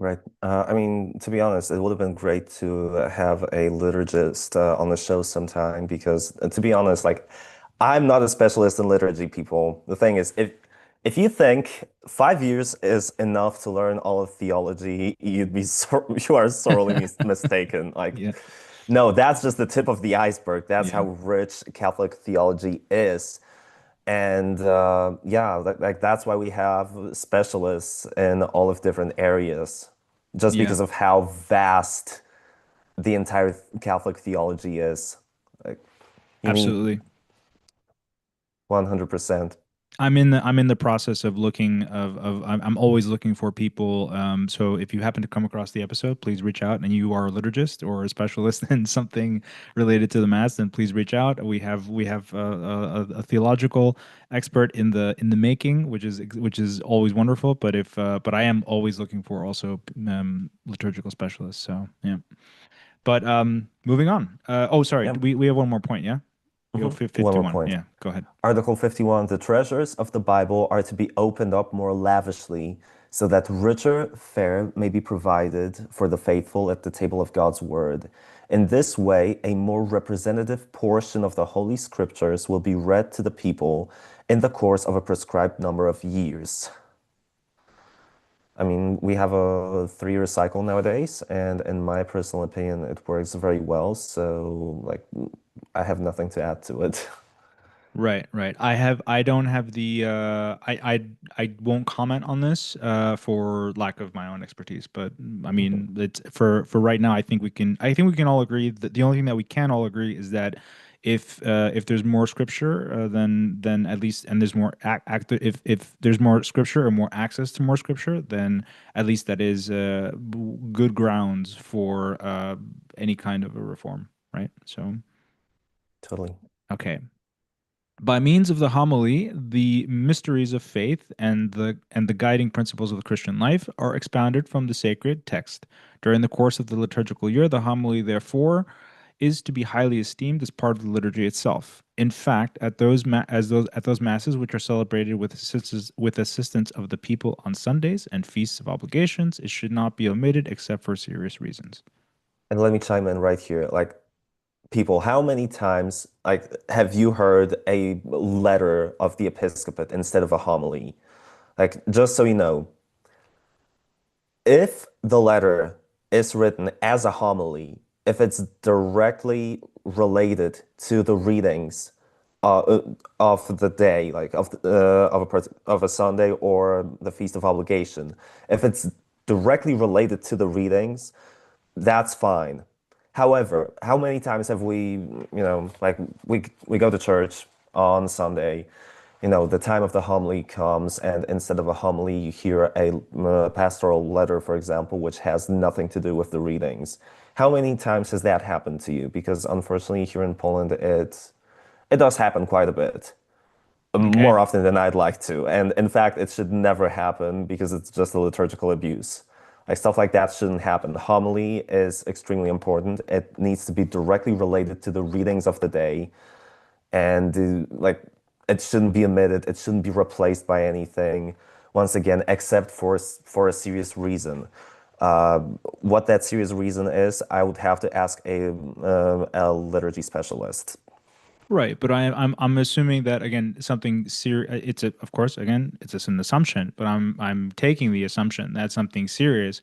right. I mean, to be honest, it would have been great to have a liturgist on the show sometime because, to be honest, like, I'm not a specialist in liturgy, people. The thing is, if you think 5 years is enough to learn all of theology, you are sorely mistaken. Like, Yeah. no, that's just the tip of the iceberg. That's Yeah. how rich Catholic theology is. And yeah, like that's why we have specialists in all of different areas, just Yeah. because of how vast the entire Catholic theology is. Like, you need Absolutely. 100%. I'm in the process of looking of I'm always looking for people. So if you happen to come across the episode, please reach out. And you are a liturgist or a specialist in something related to the mass, then please reach out. We have a theological expert in the making, which is always wonderful. But I am always looking for also liturgical specialists. So yeah. But moving on. Oh, sorry. Yeah. We have one more point. Yeah. We have One more 51. point. Yeah. Go ahead. Article 51, the treasures of the Bible are to be opened up more lavishly so that richer fare may be provided for the faithful at the table of God's word. In this way, a more representative portion of the Holy Scriptures will be read to the people in the course of a prescribed number of years. I mean, we have a 3-year cycle nowadays, and in my personal opinion, it works very well. So, like, I have nothing to add to it. Right, right. I don't have the I won't comment on this for lack of my own expertise, but I Mhm. mean, it's for right now I think we can all agree that the only thing that we can all agree is that if there's more scripture then at least and there's more if there's more scripture or more access to more scripture, then at least that is good grounds for any kind of a reform, right? So Totally. okay. By means of the homily, the mysteries of faith and the guiding principles of the Christian life are expounded from the sacred text. During the course of the liturgical year, the homily, therefore, is to be highly esteemed as part of the liturgy itself. In fact, at those masses which are celebrated with assistance of the people on Sundays and feasts of obligations, it should not be omitted except for serious reasons. And let me chime in right here. Like, people, how many times like have you heard a letter of the episcopate instead of a homily? Like, just so you know, if the letter is written as a homily, if it's directly related to the readings uh, of the day, like of a Sunday or the Feast of Obligation, if it's directly related to the readings, that's fine. However, how many times have like we go to church on Sunday, the time of the homily comes, and instead of a homily, you hear a pastoral letter, for example, which has nothing to do with the readings. How many times has that happened to you? Because unfortunately, here in Poland, it does happen quite a bit, Okay. more often than I'd like to. And in fact, it should never happen because it's just a liturgical abuse. Like, stuff like that shouldn't happen. Homily is extremely important. It needs to be directly related to the readings of the day, and like, it shouldn't be omitted. It shouldn't be replaced by anything. Once again, except for a serious reason. Uh, what that serious reason is, I would have to ask a liturgy specialist. Right, but I'm assuming that again something serious. It's a of course again it's just an assumption, but I'm taking the assumption that something serious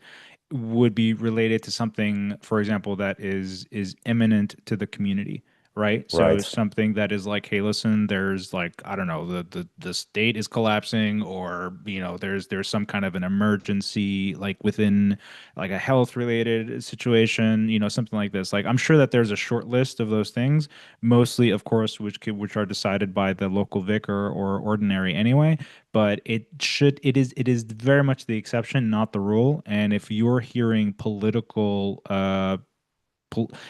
would be related to something, for example, that is imminent to the community, right? So Right. something that is like, hey, listen, there's like I don't know, the state is collapsing, or there's some kind of an emergency like within like a health related situation, something like this. Like I'm sure that there's a short list of those things, mostly of course which are decided by the local vicar or ordinary anyway, but it is very much the exception, not the rule. And if you're hearing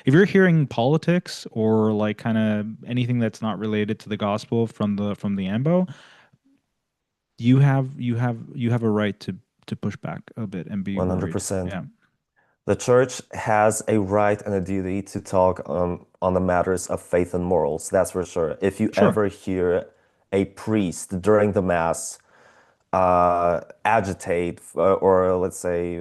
if you're hearing politics or like kind of anything that's not related to the gospel from the ambo, you have a right to push back a bit and be worried. 100%. Yeah. The church has a right and a duty to talk on the matters of faith and morals, that's for sure. If you Sure. ever hear a priest during the mass agitate or let's say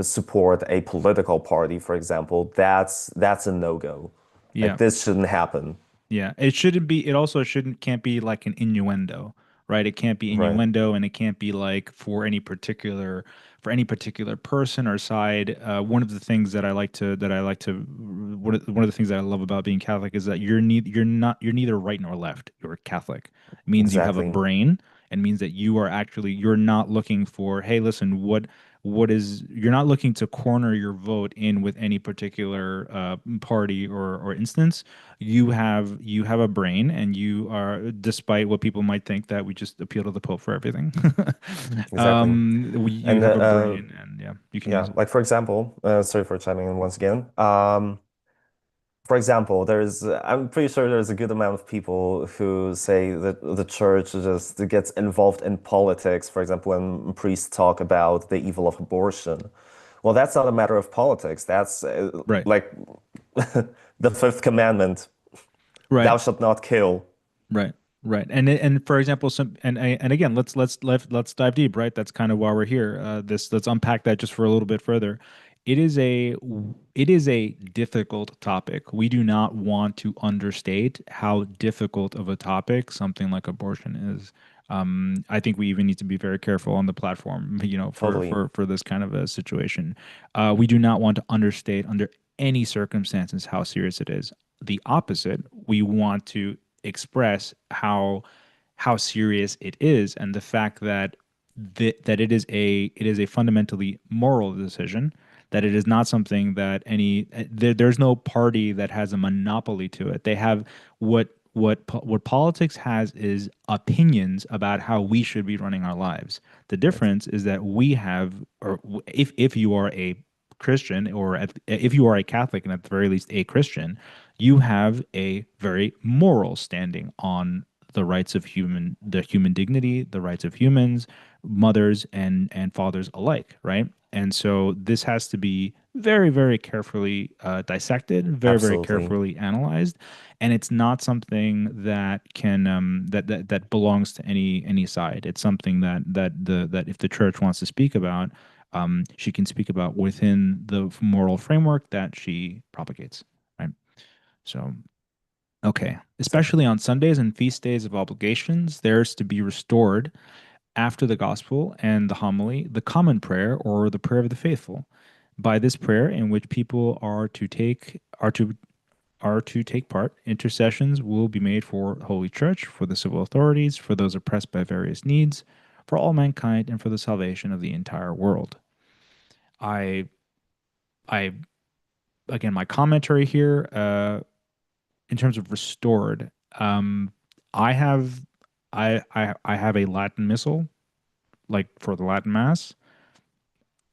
support a political party, for example, that's a no-go. Like, Yeah. this shouldn't happen. Yeah, it shouldn't be. It also can't be like an innuendo, right? It can't be Right. innuendo, and it can't be like for any particular person or side. One of the things one of the things that I love about being Catholic is that you're neither right nor left. You're Catholic. It means you have a Exactly. brain. It means that you're not looking for, hey, listen, you're not looking to corner your vote in with any particular party or instance. You have a brain, and you are, despite what people might think that we just appeal to the Pope for everything. Exactly. You And have a brain, and yeah, you can use yeah, it. like for example, sorry for chiming in once again. For example, I'm pretty sure there's a good amount of people who say that the church just gets involved in politics, for example, when priests talk about the evil of abortion. Well, that's not a matter of politics. That's Right. like the fifth commandment, Right. thou shalt not kill. Right. Right. And for example, and again, let's dive deep, right? That's kind of why we're here. Let's unpack that just for a little bit further. It is a it is a difficult topic. We do not want to understate how difficult of a topic something like abortion is. I think we even need to be very careful on the platform, Totally. for this kind of a situation. We do not want to understate under any circumstances how serious it is. The opposite, we want to express how serious it is, and the fact that that it is a fundamentally moral decision, that it is not something that there's no party that has a monopoly to it. They have what politics has is opinions about how we should be running our lives. The Right. difference is that we have, or if you are a Christian, or if you are a Catholic, and at the very least a Christian, you have a very moral standing on the human dignity, the rights of humans, mothers and fathers alike, right? And so this has to be very, very carefully dissected, very, very Absolutely. carefully analyzed, and it's not something that can that belongs to any side. It's something that if the church wants to speak about, she can speak about within the moral framework that she propagates, right? So, okay. Exactly. Especially on Sundays and feast days of obligations, there's to be restored after the gospel and the homily, the common prayer or the prayer of the faithful. By this prayer, in which people are to take part, intercessions will be made for Holy Church, for the civil authorities, for those oppressed by various needs, for all mankind, and for the salvation of the entire world. I I again, my commentary here, in terms of restored, I have I have a Latin missal, like for the Latin Mass.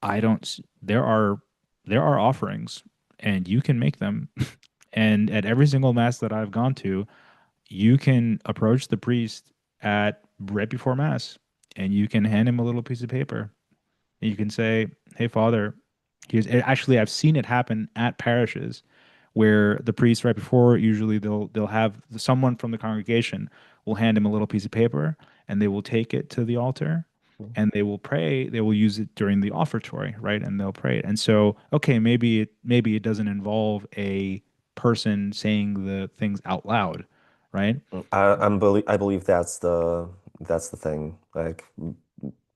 I don't there are offerings, and you can make them. And at every single Mass that I've gone to, you can approach the priest at right before Mass, and you can hand him a little piece of paper, and you can say, "Hey, Father, here's." Actually, I've seen it happen at parishes where the priest, right before, usually they'll have someone from the congregation will hand him a little piece of paper, and they will take it to the altar, and they will pray. They will use it during the offertory, right? And they'll pray it. And so, okay, maybe it doesn't involve a person saying the things out loud, right? I believe that's the thing. Like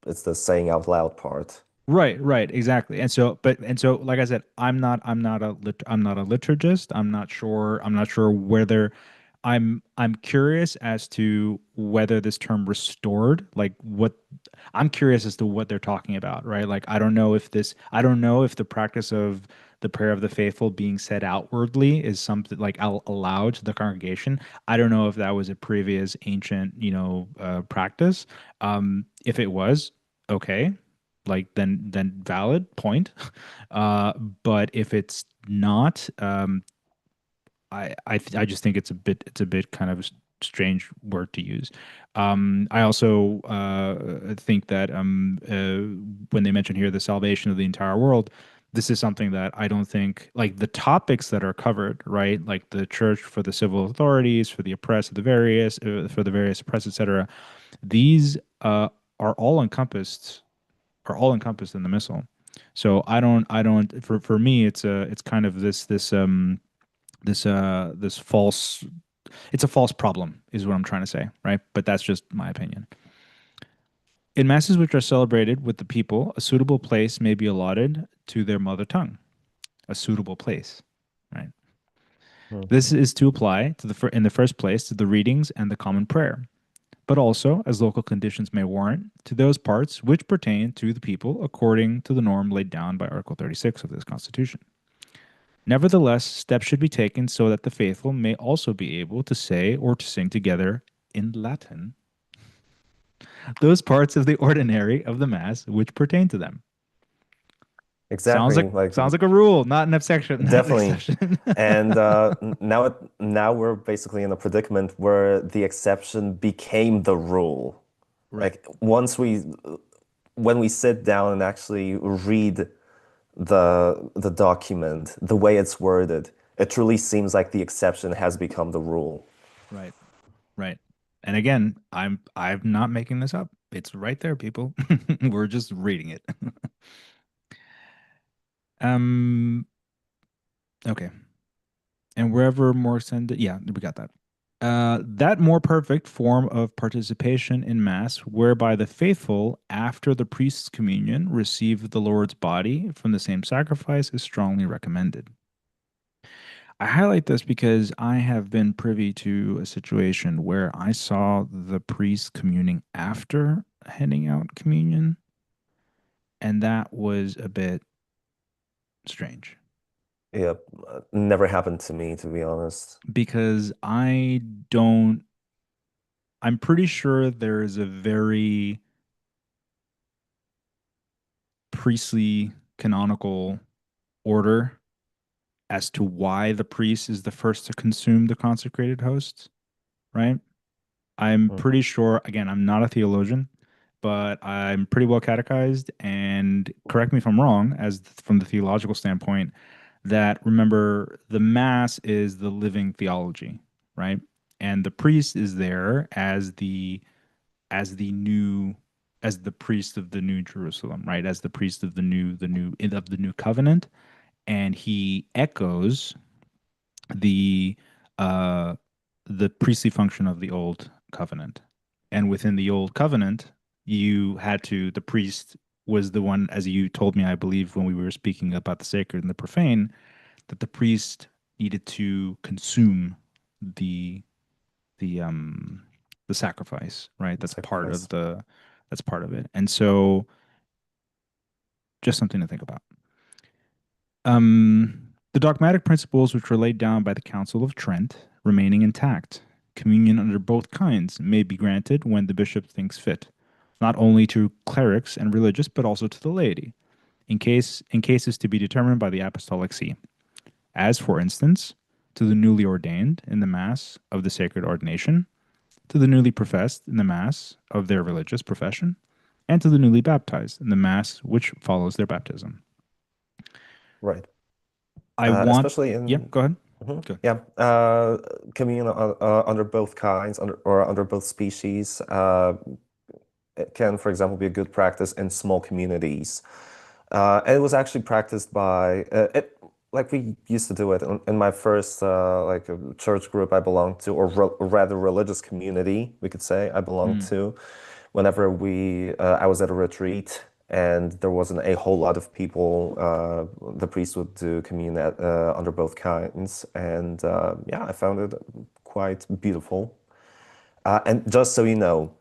it's the saying out loud part. Right, right, exactly. And so, like I said, I'm not a liturgist. I'm not sure whether I'm curious as to whether this term restored, like what I'm curious as to what they're talking about, right? Like I don't know if the practice of the prayer of the faithful being said outwardly is something like allowed to the congregation. I don't know if that was a previous ancient, practice. If it was, okay, like then valid point. But if it's not, I just think it's a bit kind of a strange word to use. I also think that when they mention here the salvation of the entire world, this is something that I don't think, like the topics that are covered, right? Like the church for the civil authorities, for the oppressed, for the various oppressed, etc. These are all encompassed in the missal. So I don't for me it's kind of this false, it's a false problem is what I'm trying to say, right? But that's just my opinion. In masses which are celebrated with the people, a suitable place may be allotted to their mother tongue. A suitable place, right? Hmm. This is to apply in the first place to the readings and the common prayer. but also, as local conditions may warrant, to those parts which pertain to the people according to the norm laid down by Article 36 of this Constitution. Nevertheless, steps should be taken so that the faithful may also be able to say or to sing together in Latin those parts of the ordinary of the Mass which pertain to them. Sounds Exactly. like Like sounds like a rule, not an exception. Not an definitely. exception. And now we're basically in a predicament where the exception became the rule. Right, Like once we when we sit down and actually read the document, the way it's worded, it truly seems like the exception has become the rule. right, right. And again, I'm not making this up. It's right there, people. We're just reading it. um. Okay. And wherever more extended, yeah, we got that. That more perfect form of participation in Mass, whereby the faithful, after the priest's communion, receive the Lord's body from the same sacrifice, is strongly recommended. I highlight this because I have been privy to a situation where I saw the priest communing after handing out communion, and that was a bit strange Yeah, never happened to me, to be honest. because don't, I'm pretty sure there is a very priestly canonical order as to why the priest is the first to consume the consecrated hosts, right? I'm Mhm. pretty sure, again, I'm not a theologian, but I'm pretty well catechized. And correct me if I'm wrong, as from the theological standpoint, that remember the Mass is the living theology, right? And the priest is there as the new as the priest of the new Jerusalem, right? As the priest of the new covenant, and he echoes the uh the priestly function of the old covenant. And within the old covenant, the priest was the one, as you told me, I believe, when we were speaking about the sacred and the profane, that the priest needed to consume the the um the sacrifice, right? Sacrifice. That's part of it. And so just something to think about. The dogmatic principles which were laid down by the Council of Trent remaining intact. Communion under both kinds may be granted when the bishop thinks fit, not only to clerics and religious, but also to the laity, in cases to be determined by the Apostolic See, as, for instance, to the newly ordained in the Mass of the Sacred Ordination, to the newly professed in the Mass of their religious profession, and to the newly baptized in the Mass which follows their baptism. Right. I want, Especially yeah, in go ahead. Go. yeah, communion under both kinds, under both species, it can, for example, be a good practice in small communities. And it was actually practiced by it, like we used to do it in my first church group I belonged to, or rather religious community, we could say I belonged Mm, to. Whenever I was at a retreat and there wasn't a whole lot of people, the priest would do communion under both kinds, and yeah, I found it quite beautiful. And just so you know,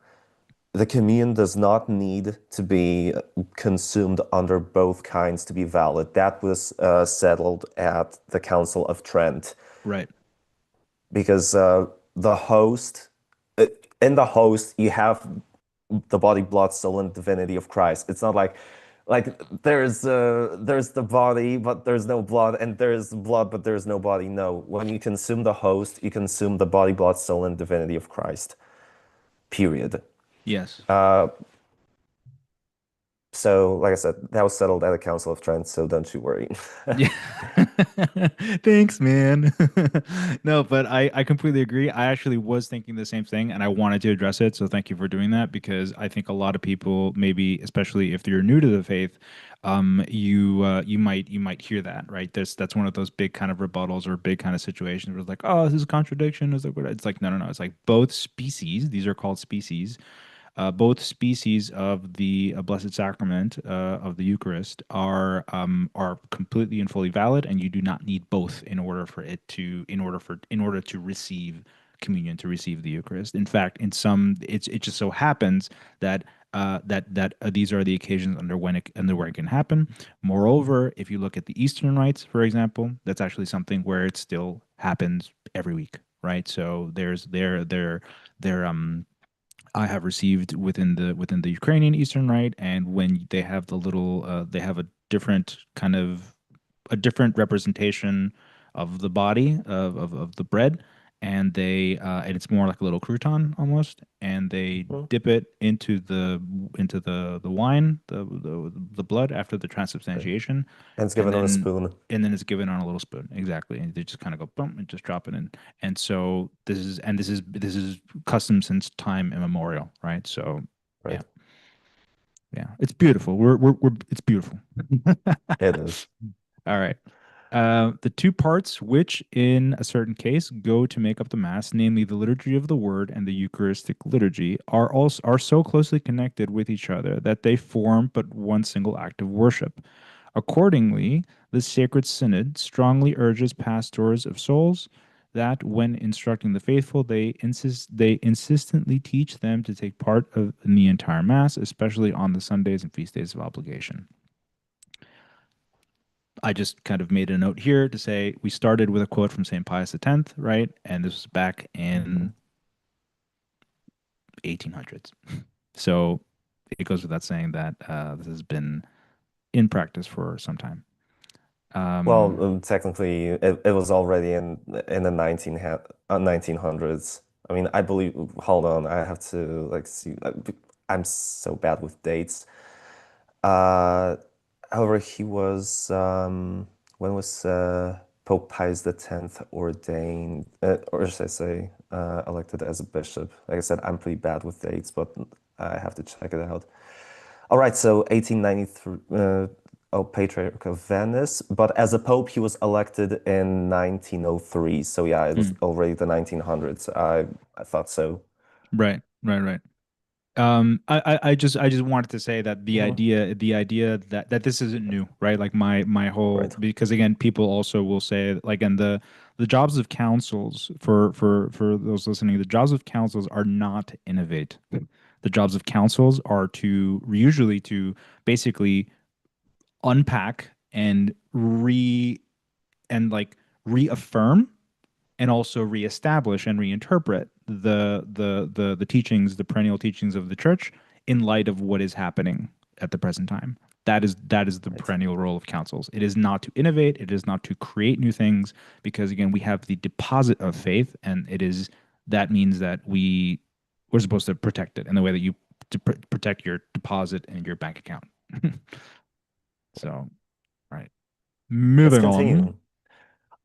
the communion does not need to be consumed under both kinds to be valid. That was settled at the Council of Trent right. because the host, uh, in the host, you have the body, blood, soul, and divinity of Christ. It's not like there's the body, but there's no blood, and there's blood, but there's no body. No, when you consume the host, you consume the body, blood, soul, and divinity of Christ. Period. Yes. Uh, So, like I said, that was settled at the Council of Trent, so don't you worry. Yeah. Thanks, man. No, but I completely agree. I actually was thinking the same thing and I wanted to address it. So thank you for doing that because I think a lot of people, maybe especially if you're new to the faith, you might hear that, right? That's one of those big kind of rebuttals or big kind of situations where it's like, oh, this is a contradiction. It's like, no, no, no. It's like both species, these are called species, both species of the Blessed Sacrament of the Eucharist are completely and fully valid, and you do not need both in order to receive communion to receive the Eucharist. In fact, it just so happens that these are the occasions under where it can happen. Moreover, if you look at the Eastern rites, for example, that's actually something where it still happens every week, right? So there I have received within the Ukrainian Eastern Rite, and when they have they have a different kind of a different representation of the body of the bread, and it's more like a little crouton almost, and they Hmm. dip it into the wine, the blood after the Okay. transubstantiation, And it's and given on a then spoon. it's given on a little spoon, exactly, and they just kind of go boom and just drop it in. And so this is custom since time immemorial, right? So yeah, Right. yeah, it's beautiful. We're it's beautiful. It is. All right. The two parts which, in a certain case, go to make up the Mass, namely the liturgy of the Word and the Eucharistic liturgy, are so closely connected with each other that they form but one single act of worship. Accordingly, the Sacred Synod strongly urges pastors of souls that, when instructing the faithful, they insistently teach them to take part in the entire Mass, especially on the Sundays and feast days of obligation. I just kind of made a note here to say we started with a quote from St. Pius X, right? And this was back Mhm. in 1800s. So it goes without saying that this has been in practice for some time. Well, Um, technically, it was already in the 1900s. I mean, I believe. Hold on, I have to like see. I'm so bad with dates. Uh, However, he was when was Pope Pius X ordained, or should I say, elected as a bishop? Like I said, I'm pretty bad with dates, but I have to check it out. All right, so 1893, oh, Patriarch of Venice, but as a pope, he was elected in 1903. So yeah, it was hmm, already the 1900s. I thought so. right, right, right. I just wanted to say that Mhm. the idea that this isn't new, right? Like my whole Right. because again, people also will say like and the jobs of councils for those listening, the jobs of councils are not to innovate. The jobs of councils are to usually to basically unpack and like reaffirm and also reestablish and reinterpret the teachings, the perennial teachings of the church in light of what is happening at the present time. That is the Right. perennial role of councils. It is not to innovate, it is not to create new things, because again, we have the deposit of faith, and that means that we're supposed to protect it in the way that you protect your deposit and your bank account. So, right. Let's Moving on. continue.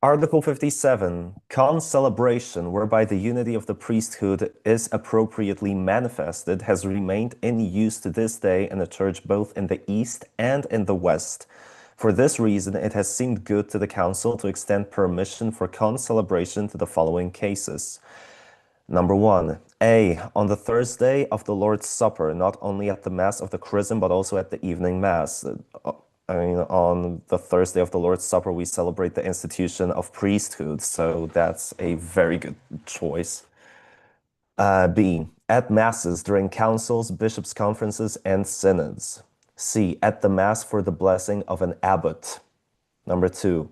Article 57, Concelebration, whereby the unity of the priesthood is appropriately manifested, has remained in use to this day in the Church both in the East and in the West. For this reason, it has seemed good to the Council to extend permission for concelebration to the following cases. Number one, A, on the Thursday of the Lord's Supper, not only at the Mass of the Chrism, but also at the evening Mass. I mean, on the Thursday of the Lord's Supper, we celebrate the institution of priesthood, so that's a very good choice. B, at Masses during councils, bishops' conferences, and synods. C, at the Mass for the blessing of an abbot. Number two,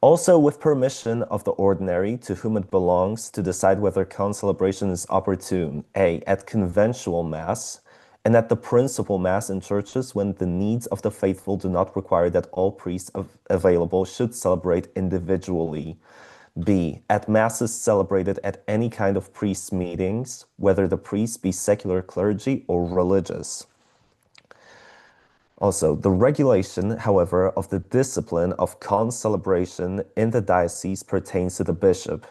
also with permission of the ordinary to whom it belongs to decide whether concelebration is opportune. A, at conventual Mass and at the principal Mass in churches when the needs of the faithful do not require that all priests available should celebrate individually. B, at Masses celebrated at any kind of priest meetings, whether the priests be secular clergy or religious. Also, the regulation, however, of the discipline of concelebration in the diocese pertains to the bishop.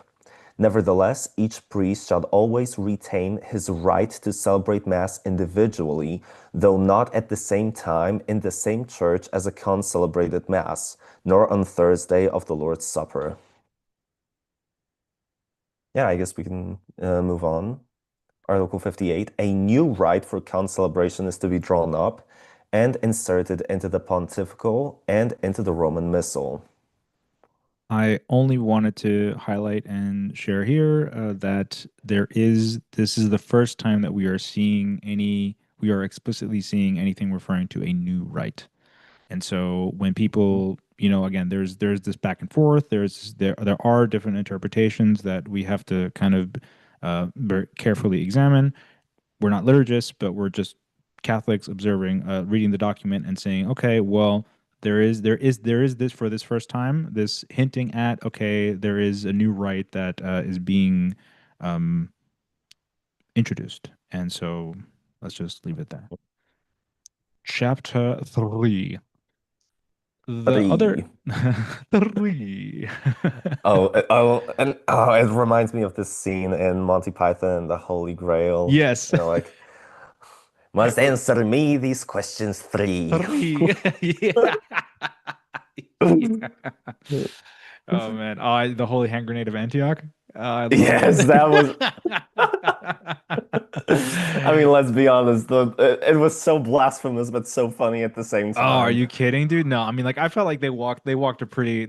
Nevertheless, each priest shall always retain his right to celebrate Mass individually, though not at the same time in the same church as a concelebrated Mass, nor on Thursday of the Lord's Supper. Yeah, I guess we can move on. Article 58, a new rite for concelebration is to be drawn up and inserted into the pontifical and into the Roman Missal. I only wanted to highlight and share here that this is the first time that we are explicitly seeing anything referring to a new rite. And so when people, again, there's this back and forth. There are different interpretations that we have to kind of very carefully examine. We're not liturgists, but we're just Catholics observing, reading the document and saying, okay, well, there is this for this first time, this hinting at, okay, there is a new rite that is being um, introduced, and so let's just leave it there. Chapter three. The other Three. three. It reminds me of this scene in Monty Python and the Holy Grail. Yes, Like, must answer me these questions three. three. Yeah. Yeah. Oh man, the holy hand grenade of Antioch. I love it. Yes, that was. I mean, let's be honest. It was so blasphemous, but so funny at the same Oh, are time. you kidding, dude? No, I mean, like, I felt like they walked a pretty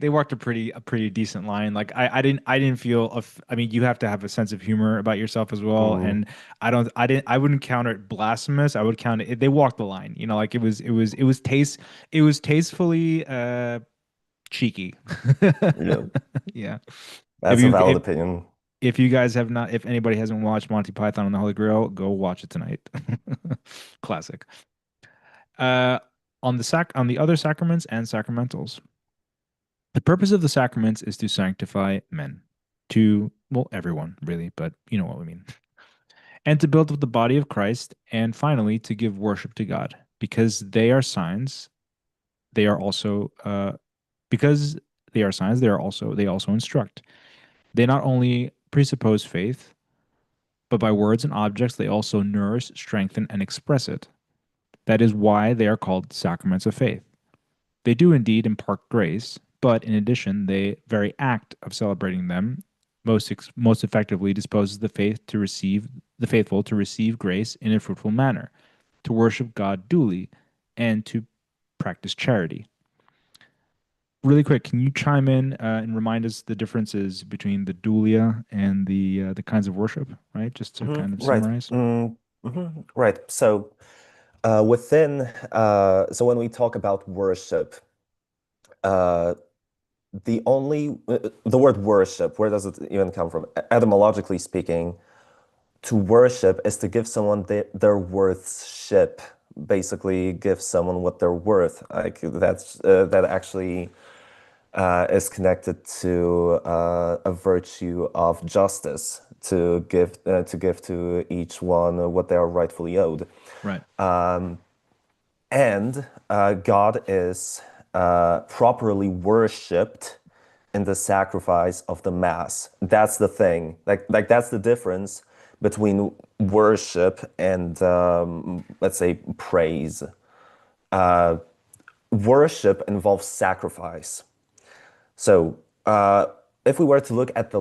decent line. Like, I didn't feel, I mean, you have to have a sense of humor about yourself as well, Mm, and I wouldn't count it blasphemous. I would count it. They walked the line, like it was tastefully cheeky. yeah, Yeah. If that's a you valid if opinion. if you guys have not, if anybody hasn't watched Monty Python and the Holy Grail, go watch it tonight. Classic. Uh, on the other sacraments and sacramentals. The purpose of the sacraments is to sanctify men, to, well, everyone really, but you know what we mean, and to build up the body of Christ, and finally to give worship to God, because they are signs. They are also because they are signs. They also instruct. They not only presuppose faith, but by words and objects they also nourish, strengthen, and express it. That is why they are called sacraments of faith. They do indeed impart grace, but in addition, the very act of celebrating them most effectively disposes the faithful to receive grace in a fruitful manner, to worship God duly, and to practice charity. Really quick, can you chime in and remind us the differences between the dulia and the kinds of worship, right? Just to kind of Right. summarize. Right. So when we talk about worship, uh, the word worship, where does it even come from? Etymologically speaking, to worship is to give someone their worthship, basically give someone what they're worth. Like that actually is connected to a virtue of justice to give to each one what they are rightfully owed. Right. And God is properly worshipped in the sacrifice of the Mass. That's the thing. Like that's the difference between worship and let's say praise. Worship involves sacrifice. So if we were to look at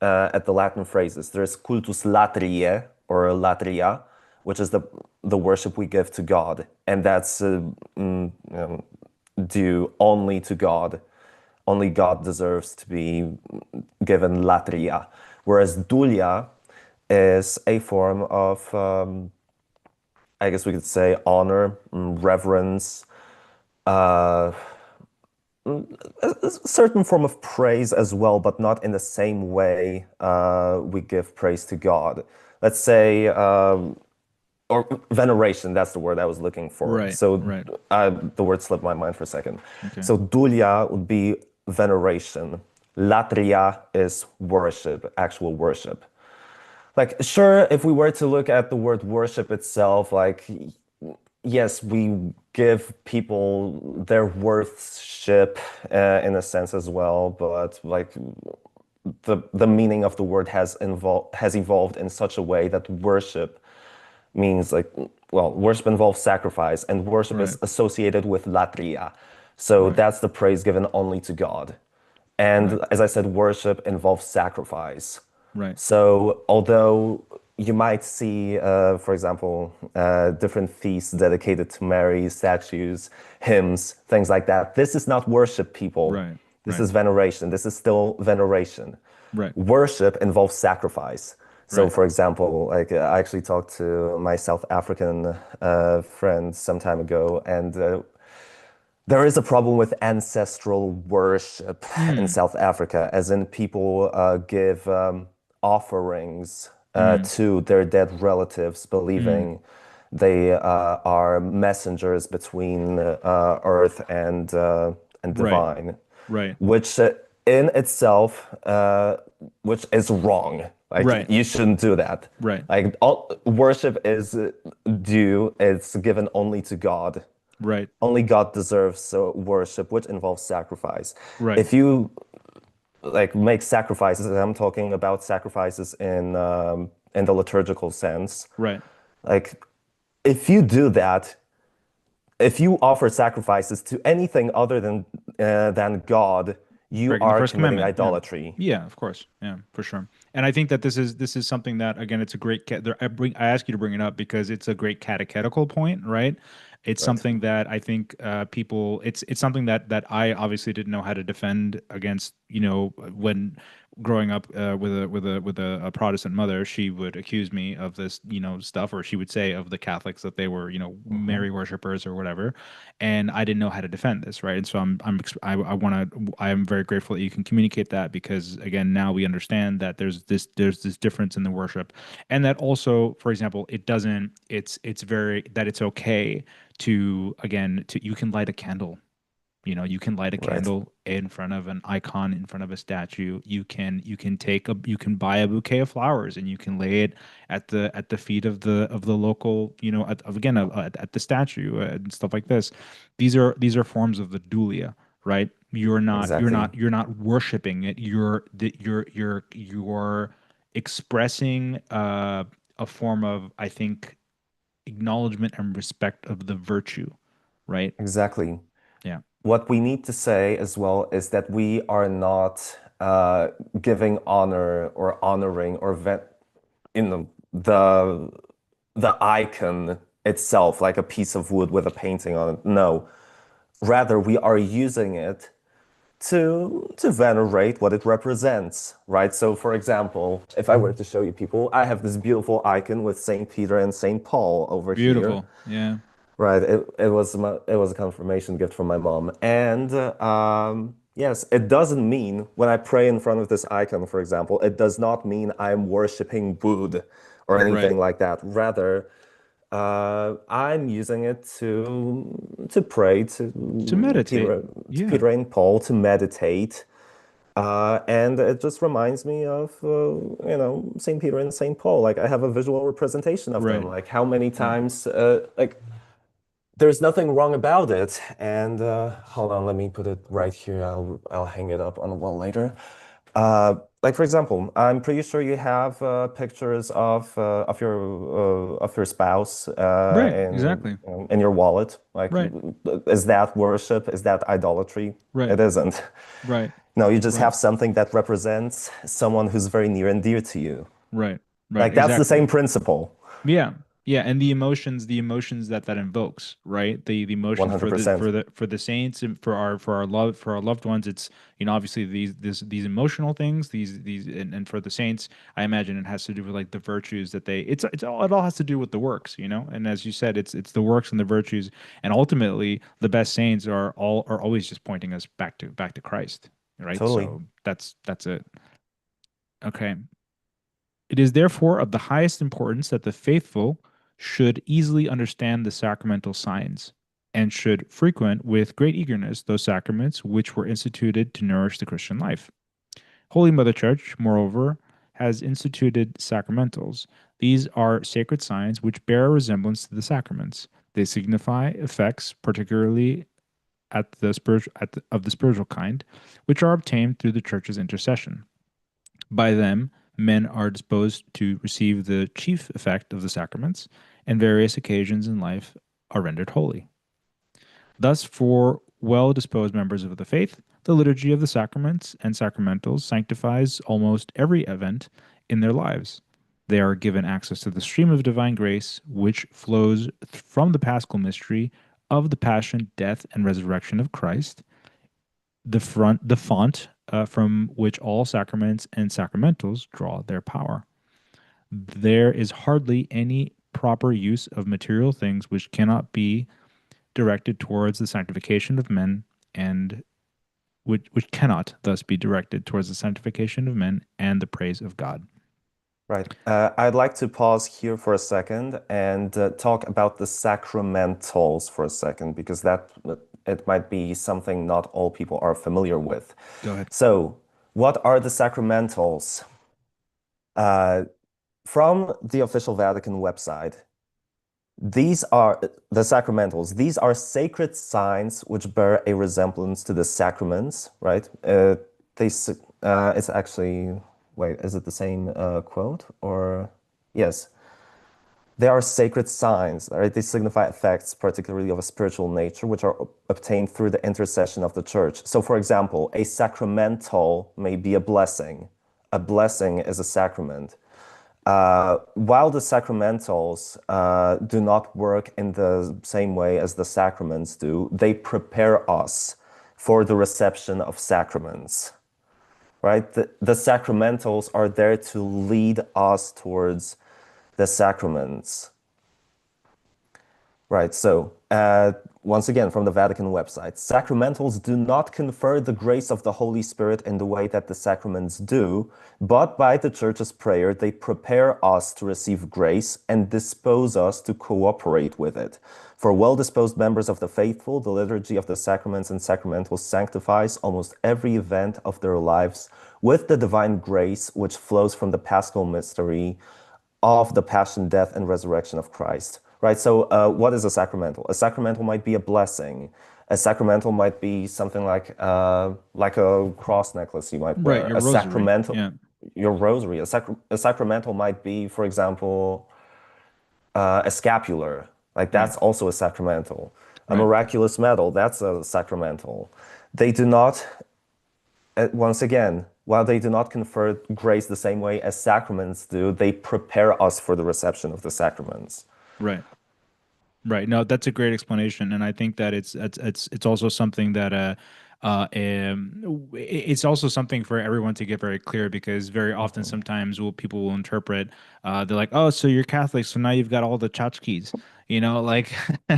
at the Latin phrases, there's cultus latriae or latria, which is the worship we give to God, and that's due only to God. Only God deserves to be given latria, whereas dulia is a form of, I guess we could say, honor, reverence, uh, a certain form of praise as well, but not in the same way we give praise to God. Let's say, or veneration, that's the word I was looking for. Right. So Right. the word slipped my mind for a second. Okay. So dulia would be veneration. Latria is worship, actual worship. Like, sure, if we were to look at the word worship itself, like, yes, we give people their worship in a sense as well, but like the meaning of the word has evolved in such a way that worship means like, well, worship involves sacrifice, and worship Right. is associated with latria. So Right. that's the praise given only to God. Right. And as I said, worship involves sacrifice. Right. So although you might see, for example, different feasts dedicated to Mary, statues, hymns, things like that, this is not worship, people. Right. This Right. is veneration. This is still veneration. Right. Worship involves sacrifice. So, Right. for example, like I actually talked to my South African friend some time ago, and there is a problem with ancestral worship in Mm. South Africa, as in people give offerings Mm. to their dead relatives, Mm. believing they are messengers between earth and Right. divine, Right. which in itself, which is wrong. Like Right. you shouldn't do that. Right. Like all worship is due, it's given only to God. Right. Only God deserves worship, which involves sacrifice. Right. If you like make sacrifices, and I'm talking about sacrifices in the liturgical sense, Right. like if you do that, if you offer sacrifices to anything other than God, you Breaking the are first committing commandment. Yeah. idolatry. Yeah, of course. Yeah, for sure. And I think that this is something that again, it's a great I ask you to bring it up because it's a great catechetical point, right? It's Right. something that I think people it's something that I obviously didn't know how to defend against, when growing up with a Protestant mother, she would accuse me of this, stuff, or she would say of the Catholics that they were, Hmm. Mary worshipers or whatever, and I didn't know how to defend this, right? And so I want to I am very grateful that you can communicate that because again, now we understand that there's this difference in the worship, and that also, for example, it's very that it's okay to again to you can light a candle. You can light a Right. candle in front of an icon, in front of a statue. You can buy a bouquet of flowers and you can lay it at the feet of the local, again at the statue and stuff like this. These are forms of the dulia, right? Exactly. You're not worshiping it. You're expressing a form of, I think, acknowledgement and respect of the virtue, right? Exactly. Yeah. What we need to say as well is that we are not giving honor or honoring or in the icon itself, like a piece of wood with a painting on it. No, rather we are using it to venerate what it represents, right? So, for example, if I were to show you people, I have this beautiful icon with Saint Peter and Saint Paul over here. Beautiful. Yeah. Right. It was a confirmation gift from my mom. And yes, it doesn't mean when I pray in front of this icon, for example, it does not mean I'm worshiping Buddha or Right. anything like that. Rather, I'm using it to pray To to meditate. Yeah. Peter and Paul to meditate. And it just reminds me of Saint Peter and Saint Paul. Like I have a visual representation of them. Right. Like how many Right. times like there's nothing wrong about it. And hold on, let me put it right here. I'll hang it up on the wall later. Like for example, I'm pretty sure you have pictures of your spouse Right. Exactly. in your wallet. Like, Right. is that worship? Is that idolatry? Right. It isn't. Right. No, you just Right. have something that represents someone who's very near and dear to you. Right. Right. Like that's the Exactly. same principle. Yeah. Yeah, and the emotions that invokes, right? The emotions for the 100%. for the for the saints and for our loved ones, it's obviously these emotional things, these and for the saints, I imagine it has to do with like the virtues that it all has to do with the works. And as you said, it's the works and the virtues, and ultimately the best saints are always just pointing us back to Christ, right? Totally. So that's it. Okay. It is therefore of the highest importance that the faithful should easily understand the sacramental signs and should frequent with great eagerness those sacraments which were instituted to nourish the Christian life. Holy Mother Church, moreover, has instituted sacramentals. These are sacred signs which bear a resemblance to the sacraments. They signify effects, particularly of the spiritual kind, which are obtained through the Church's intercession. By them, men are disposed to receive the chief effect of the sacraments, and various occasions in life are rendered holy. Thus, for well disposed members of the faith, the liturgy of the sacraments and sacramentals sanctifies almost every event in their lives. They are given access to the stream of divine grace which flows from the paschal mystery of the passion, death, and resurrection of Christ. the font from which all sacraments and sacramentals draw their power. There is hardly any proper use of material things which cannot be directed towards the sanctification of men and which cannot thus be directed towards the sanctification of men and the praise of God. Right. I'd like to pause here for a second and talk about the sacramentals for a second, because that it might be something not all people are familiar with. Go ahead. So, what are the sacramentals? Uh, from the official Vatican website, these are the sacramentals. These are sacred signs which bear a resemblance to the sacraments, right? It's actually, wait, is it the same quote or yes? They are sacred signs, right? They signify effects, particularly of a spiritual nature, which are obtained through the intercession of the church. So, for example, a sacramental may be a blessing. A blessing is a sacrament. While the sacramentals do not work in the same way as the sacraments do, they prepare us for the reception of sacraments, right? The sacramentals are there to lead us towards the sacraments. Right. So, once again, from the Vatican website, sacramentals do not confer the grace of the Holy Spirit in the way that the sacraments do, but by the Church's prayer, they prepare us to receive grace and dispose us to cooperate with it. For well-disposed members of the faithful, the liturgy of the sacraments and sacramentals sanctifies almost every event of their lives with the divine grace which flows from the paschal mystery of the passion, death, and resurrection of Christ. Right. So, what is a sacramental? A sacramental might be a blessing. A sacramental might be something like a cross necklace you might Right, wear. your A rosary. sacramental, Yeah. your rosary. A sacramental might be, for example, a scapular. Like Right. that's also a sacramental. A Right. miraculous medal. That's a sacramental. They do not once again, while they do not confer grace the same way as sacraments do, they prepare us for the reception of the sacraments. Right. Right. No, that's a great explanation, and I think that it's also something that it's also something for everyone to get very clear, because very often Mhm, sometimes people will interpret they're like, oh, so you're Catholic, so now you've got all the tchotchkes, like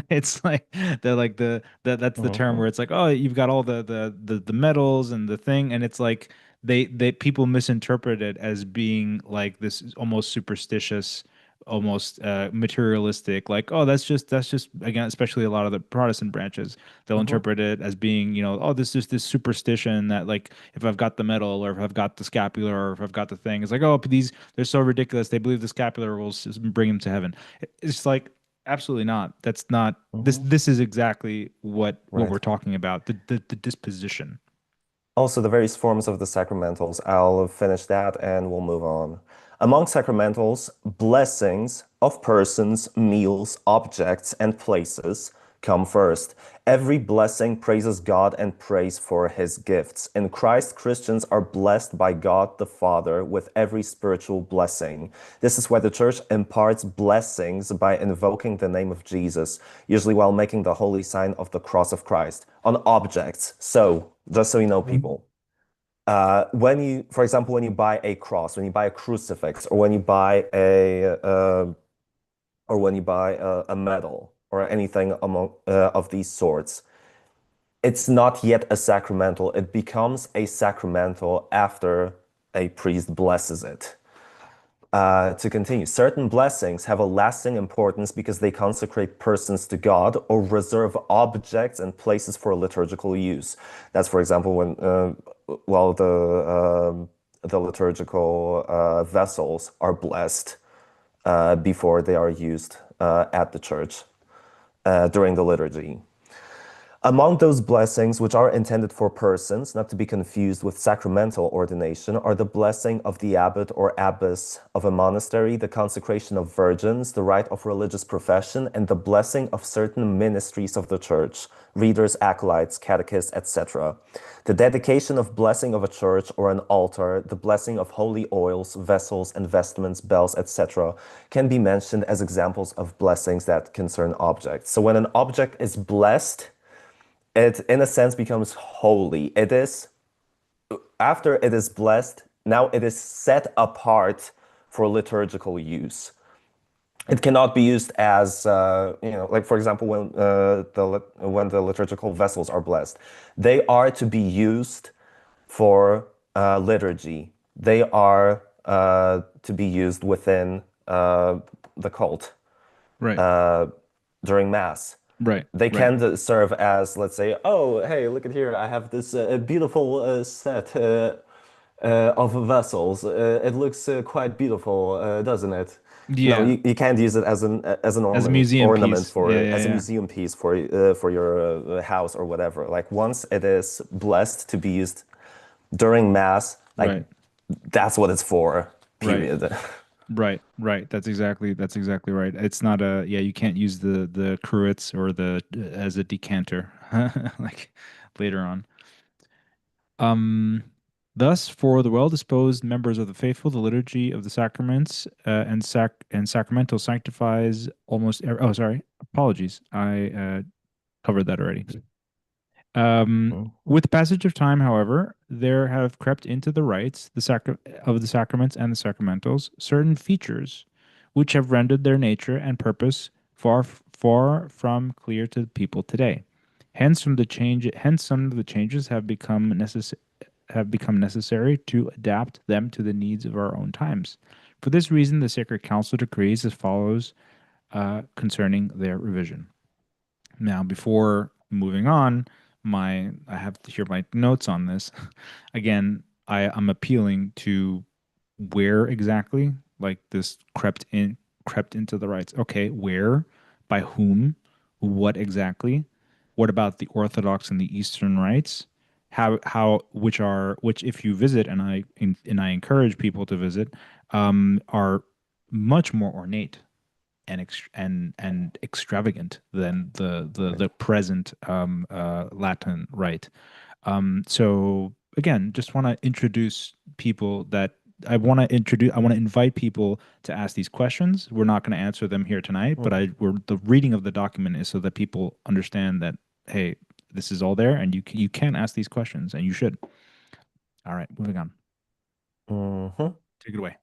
it's like they're like that's the term mhm, where it's like, oh, you've got all the medals and the thing, and it's like they people misinterpret it as being like this almost superstitious, almost materialistic, like, oh, that's just again, especially a lot of the Protestant branches, they'll mhm, interpret it as being, oh, this is this superstition that, like, if I've got the medal or if I've got the scapular or if I've got the thing, it's like, oh, these, they're so ridiculous, they believe the scapular will bring them to heaven. It's like, absolutely not. That's not, this mhm. this is exactly what we're Right. talking about, the disposition. Also, the various forms of the sacramentals. I'll finish that and we'll move on. Among sacramentals, blessings of persons, meals, objects, and places come first. Every blessing praises God and prays for his gifts. In Christ, Christians are blessed by God the Father with every spiritual blessing. This is why the Church imparts blessings by invoking the name of Jesus, usually while making the holy sign of the cross of Christ, on objects. So, just so you know, people, when you, for example, when you buy a cross, when you buy a crucifix, or when you buy a medal or anything among of these sorts, it's not yet a sacramental. It becomes a sacramental after a priest blesses it. To continue, certain blessings have a lasting importance because they consecrate persons to God or reserve objects and places for liturgical use. That's, for example, when well the liturgical vessels are blessed before they are used at the church during the liturgy. Among those blessings which are intended for persons, not to be confused with sacramental ordination, are the blessing of the abbot or abbess of a monastery, the consecration of virgins, the rite of religious profession, and the blessing of certain ministries of the church, readers, acolytes, catechists, etc. The dedication of blessing of a church or an altar, the blessing of holy oils, vessels, and vestments, bells, etc., can be mentioned as examples of blessings that concern objects. So when an object is blessed, it in a sense becomes holy. It is after it is blessed, now it is set apart for liturgical use. It cannot be used as like for example when the liturgical vessels are blessed, they are to be used for liturgy. They are to be used within the cult Right. uh, during Mass. Right. They Right. can serve as, let's say, oh, hey, look at here. I have this beautiful set of vessels. It looks quite beautiful, doesn't it? No, Yeah. you can't use it as an As a museum ornament piece. Yeah. for Yeah. as a Yeah. museum piece for your house or whatever. Like once it is blessed to be used during Mass, like Right. that's what it's for. Right. Period. Right, right. That's exactly right. It's not a yeah, you can't use the cruets or the as a decanter like later on. Um Thus for the well-disposed members of the faithful, the liturgy of the sacraments and sacramental sanctifies almost oh sorry, apologies. I covered that already. Mhm. With the passage of time, however, there have crept into the rites of the sacraments and the sacramentals certain features which have rendered their nature and purpose far from clear to the people today. Hence some of the changes have become necessary to adapt them to the needs of our own times. For this reason, the Sacred Council decrees as follows concerning their revision. Now, before moving on, I have to hear my notes on this. Again, I'm appealing to where exactly like this crept into the rites. Okay, where, by whom, what exactly? What about the Orthodox and the Eastern rites? How which if you visit and I encourage people to visit, are much more ornate and extravagant than the present Latin rite. So again, just want to introduce people that I want to invite people to ask these questions. We're not going to answer them here tonight, but Mhm. the reading of the document is so that people understand that hey, this is all there, and you can ask these questions, and you should. All right, moving on. Mhm. Take it away.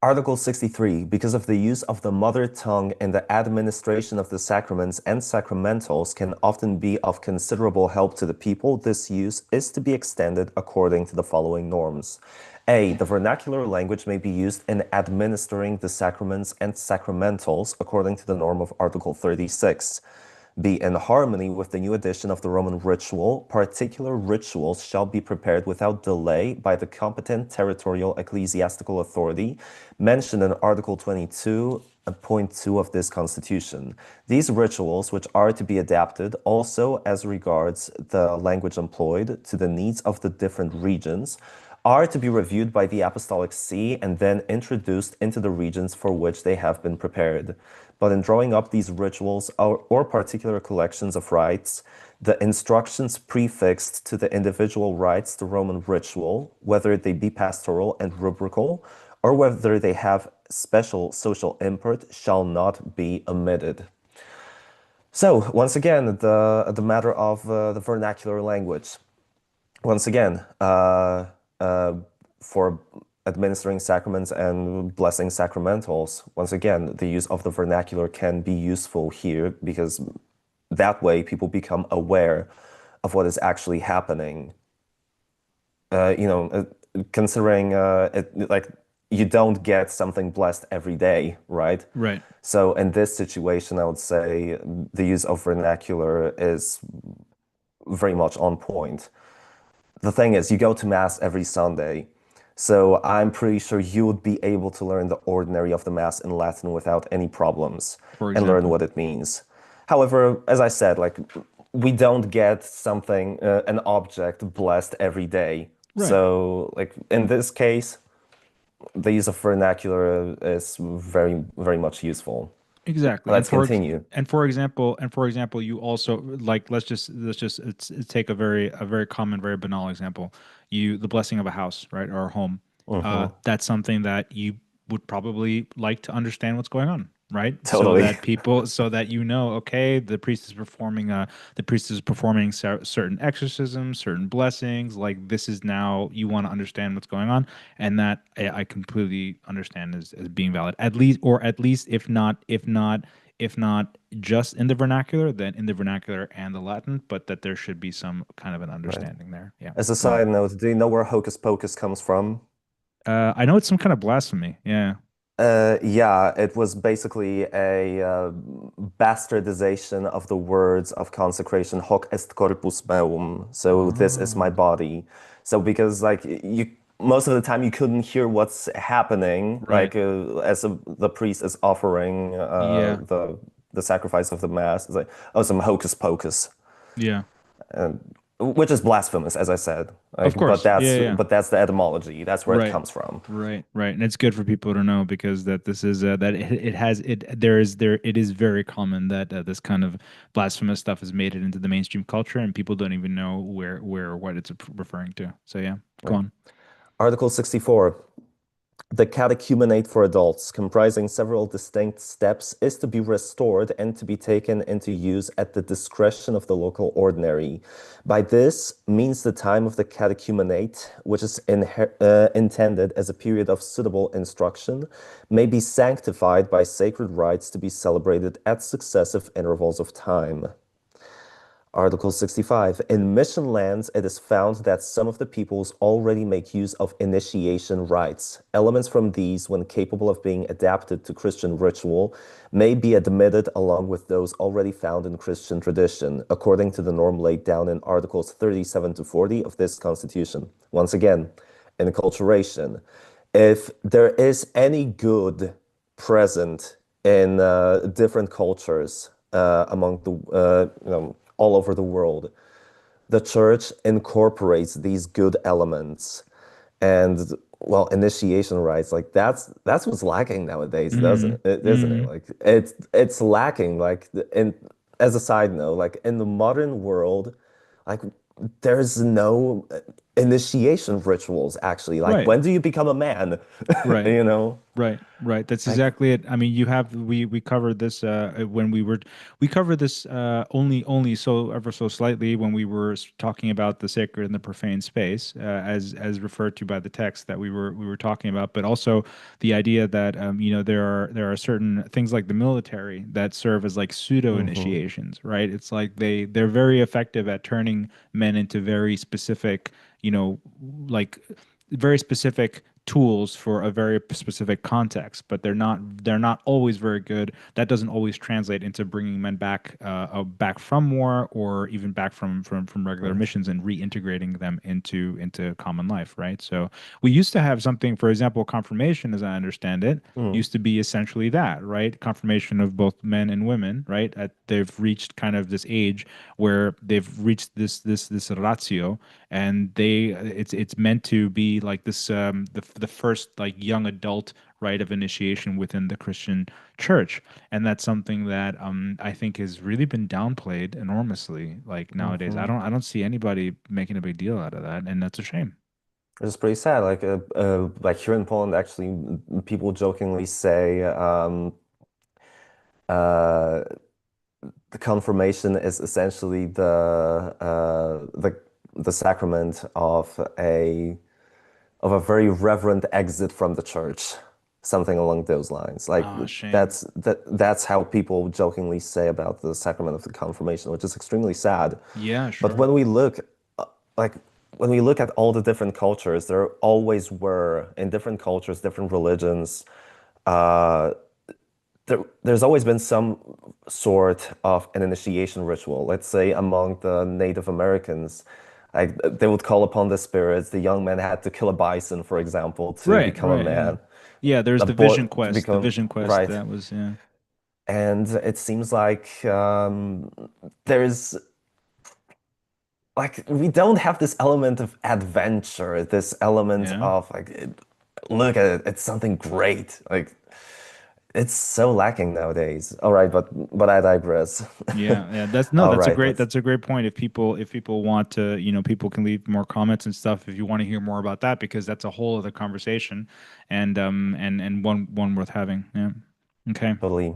Article 63. Because of the use of the mother tongue in the administration of the sacraments and sacramentals can often be of considerable help to the people, this use is to be extended according to the following norms. A. The vernacular language may be used in administering the sacraments and sacramentals according to the norm of Article 36. Be in harmony with the new edition of the Roman ritual, particular rituals shall be prepared without delay by the competent territorial ecclesiastical authority mentioned in Article 22, point 2 of this constitution. These rituals, which are to be adapted also as regards the language employed to the needs of the different regions, are to be reviewed by the Apostolic See and then introduced into the regions for which they have been prepared. But in drawing up these rituals or particular collections of rites, the instructions prefixed to the individual rites, the Roman ritual, whether they be pastoral and rubrical, or whether they have special social import, shall not be omitted. So, once again, the matter of the vernacular language. Once again, uh, for administering sacraments and blessing sacramentals, once again, the use of the vernacular can be useful here because that way people become aware of what is actually happening. Considering like you don't get something blessed every day, right? Right. So in this situation, I would say the use of vernacular is very much on point. The thing is, you go to Mass every Sunday, so I'm pretty sure you would be able to learn the ordinary of the Mass in Latin without any problems For and learn example. what it means. However, as I said, like we don't get something, an object blessed every day. Right. So, like in this case, the use of vernacular is very, very much useful. Exactly. Let's continue. And for example, you also like let's take a very common, very banal example. The blessing of a house, right, or a home. Hmm. That's something that you would probably like to understand what's going on. right? So Totally. that people, so that okay, the priest is performing certain exorcisms, certain blessings. Like this is now you want to understand what's going on, and that I completely understand as being valid. At least, or at least, if not just in the vernacular, then in the vernacular and the Latin, but that there should be some kind of an Right. understanding there. Yeah, As a go on. side note, do you know where hocus pocus comes from? I know it's some kind of blasphemy. Yeah. Yeah, it was basically a bastardization of the words of consecration, hoc est corpus meum. So this is my Oh, body. So because like you, most of the time you couldn't hear what's happening, right. like the priest is offering Yeah. the sacrifice of the mass. It's like, oh, some hocus pocus, Yeah. and which is blasphemous, as I said. Of Like, course. Yeah. Yeah. but that's the etymology. That's where it Right. comes from. Right. Right. And it's good for people to know because that this is that it has it there it is very common that this kind of blasphemous stuff is made it into the mainstream culture and people don't even know where or what it's referring to. So yeah, go Right. on. Article 64. The catechumenate for adults, comprising several distinct steps, is to be restored and to be taken into use at the discretion of the local ordinary. By this means the time of the catechumenate, which is intended as a period of suitable instruction, may be sanctified by sacred rites to be celebrated at successive intervals of time. Article 65. In mission lands, it is found that some of the peoples already make use of initiation rites. Elements from these, when capable of being adapted to Christian ritual, may be admitted along with those already found in Christian tradition, according to the norm laid down in Articles 37 to 40 of this Constitution. Once again, enculturation. If there is any good present in different cultures among the all over the world, the church incorporates these good elements, and well, initiation rites, like that's what's lacking nowadays, Mm-hmm. doesn't it? Isn't it? Mm-hmm. Like it's lacking. Like in as a side note, like in the modern world, like there's no initiation rituals actually. Like Right. when do you become a man? Right. You know, Right, right. That's like. exactly it. I mean, you have we covered this when we covered this only so ever so slightly when we were talking about the sacred and the profane space as referred to by the text that we were talking about, but also the idea that there are certain things like the military that serve as like pseudo Mhm. initiations, right? It's like they're very effective at turning men into very specific, like very specific tools for a very specific context, but they're not always very good. That doesn't always translate into bringing men back from war or even back from regular Right. missions and reintegrating them into common life, right? So we used to have something, for example, confirmation, as I understand it, Mm. used to be essentially that, right? Confirmation of both men and women, right? They've reached kind of this age where they've reached this ratio and it's meant to be like this the first like young adult rite of initiation within the Christian church, and that's something that I think has really been downplayed enormously like nowadays. I Mhm. don't I don't see anybody making a big deal out of that, and that's a shame. It's pretty sad. Like here in Poland, actually, people jokingly say uh, the confirmation is essentially the sacrament of a very reverent exit from the church, something along those lines. Like Ah, shame. that's how people jokingly say about the sacrament of the confirmation, which is extremely sad. Yeah, But sure. uh, like when we look at all the different cultures, there always were in different cultures, different religions, uh, there's always been some sort of an initiation ritual. Let's say among the Native Americans, like they would call upon the spirits. The young man had to kill a bison, for example, to Right, become a right, yeah. man. Yeah, there's A the boy Vision to Quest. The become Vision Quest right. that was, yeah. And it seems like there's like we don't have this element of adventure, this element Yeah. of like look at it, it's something great. Like it's so lacking nowadays. All right, but I digress. Yeah, yeah, that's no, All that's a right, great let's. that's a great point. If people want to, people can leave more comments and stuff if you want to hear more about that because that's a whole other conversation and one worth having. Yeah. Okay. Totally.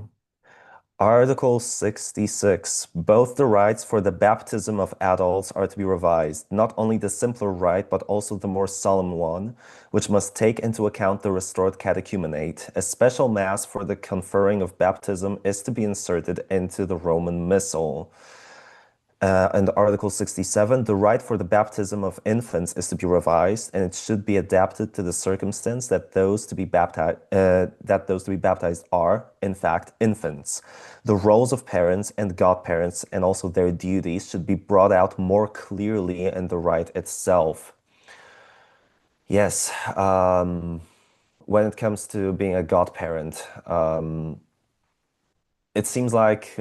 Article 66. Both the rites for the baptism of adults are to be revised, not only the simpler rite, but also the more solemn one, which must take into account the restored catechumenate. A special mass for the conferring of baptism is to be inserted into the Roman Missal. And Article 67, the rite for the baptism of infants is to be revised, and it should be adapted to the circumstance that those to be baptized are, in fact, infants. The roles of parents and godparents and also their duties should be brought out more clearly in the rite itself. Yes, when it comes to being a godparent, it seems like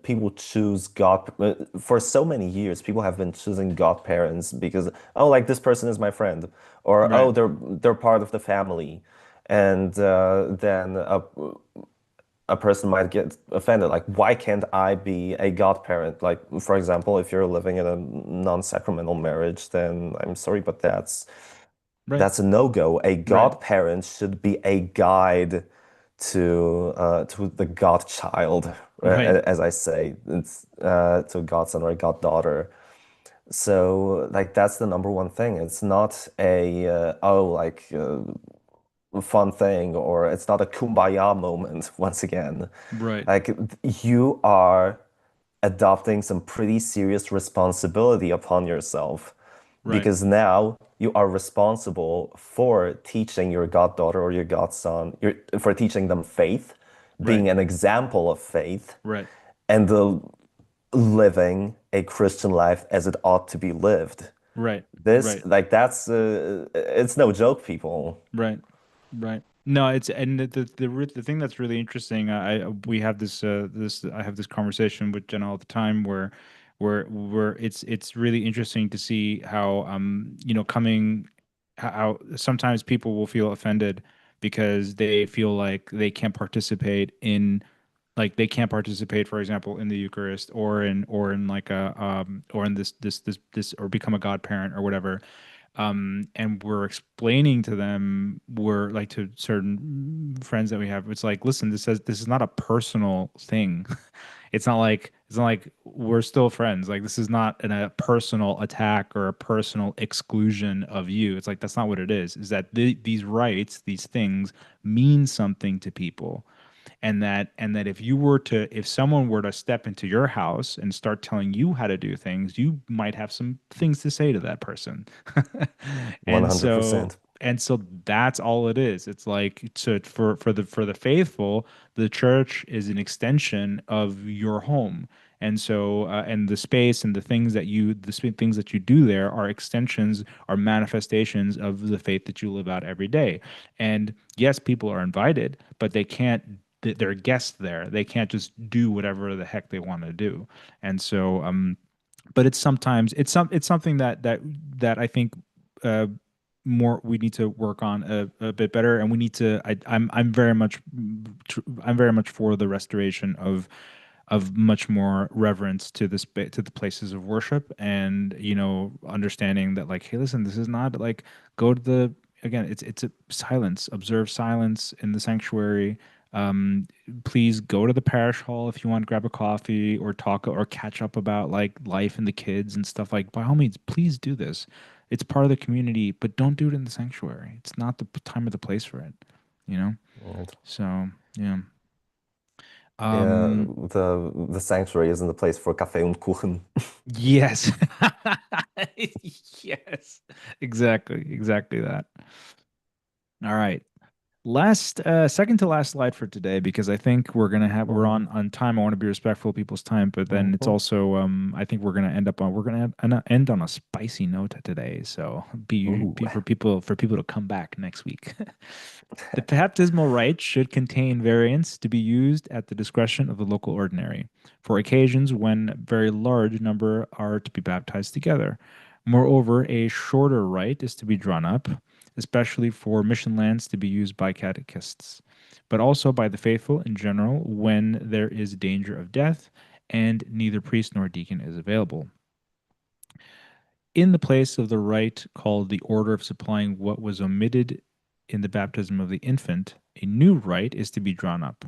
people choose God for so many years. People have been choosing godparents because, oh, like this person is my friend, or Right. oh, they're part of the family, and then a person might get offended. Like, why can't I be a godparent? Like, for example, if you're living in a non-sacramental marriage, then I'm sorry, but Right. that's a no-go. A Right. godparent should be a guide to the godchild, Right. as I say, it's to a godson or a goddaughter. So like that's the number one thing. It's not a fun thing, or it's not a kumbaya moment once again. Right. Like you are adopting some pretty serious responsibility upon yourself Right. because now you are responsible for teaching your goddaughter or your godson, for teaching them faith, Right. being an example of faith, Right. and living a Christian life as it ought to be lived. Right. This, Right. like, it's no joke, people. Right. Right. No, it's and the thing that's really interesting. We have this I have this conversation with Jenna all the time where it's really interesting to see how coming how sometimes people will feel offended because they feel like they can't participate in like they can't participate, for example, in the Eucharist or in like a or in this or become a godparent or whatever. And we're explaining to them, we're like to certain friends that we have, it's like, listen, this is not a personal thing. It's not like we're still friends. Like this is not a personal attack or a personal exclusion of you. It's like that's not what it is. Is that these rights, these things mean something to people, and that if someone were to step into your house and start telling you how to do things, you might have some things to say to that person. and so 100%. and so that's all it is. It's like, so for the faithful, the church is an extension of your home. And so, and the space and things that you do there are extensions, are manifestations of the faith that you live out every day. And yes, people are invited, but they're guests there. They can't just do whatever the heck they want to do. And so, but it's something that I think uh, more we need to work on a bit better, and we need to. I'm very much for the restoration of much more reverence to to the places of worship, and understanding that, like, hey, listen, this is not like, go to the again, it's a silence, observe silence in the sanctuary. um Please go to the parish hall if you want to grab a coffee or talk or catch up about like life and the kids and stuff. Like, by all means, please do this. It's part of the community, but don't do it in the sanctuary. It's not the time or the place for it, you know Right. so yeah. Yeah, um the sanctuary isn't the place for Kaffee und Kuchen. Yes. Yes. Exactly that. All right. Second to last slide for today, because I think we're Mhm, on time. I want to be respectful of people's time, but then it's mhm. also I think we're gonna end on a spicy note today. So Ooh. for people to come back next week. The baptismal rite should contain variants to be used at the discretion of the local ordinary for occasions when very large number are to be baptized together. Moreover, a shorter rite is to be drawn up, especially for mission lands, to be used by catechists, but also by the faithful in general when there is danger of death and neither priest nor deacon is available. In the place of the rite called the order of supplying what was omitted in the baptism of the infant, a new rite is to be drawn up.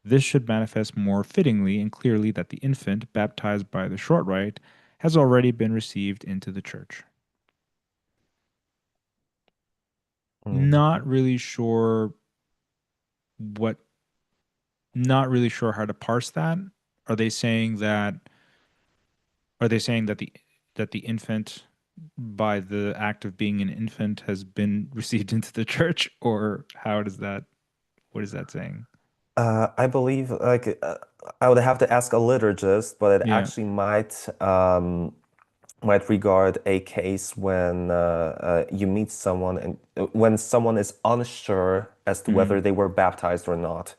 This should manifest more fittingly and clearly that the infant baptized by the short rite has already been received into the church. Not Mhm. really sure what, not really sure how to parse that. Are they saying that, are they saying that the infant by the act of being an infant has been received into the church, or how does that, what is that saying? I believe I would have to ask a liturgist, but it Yeah. actually might regard a case when you meet someone and when someone is unsure as to Hmm. whether they were baptized or not.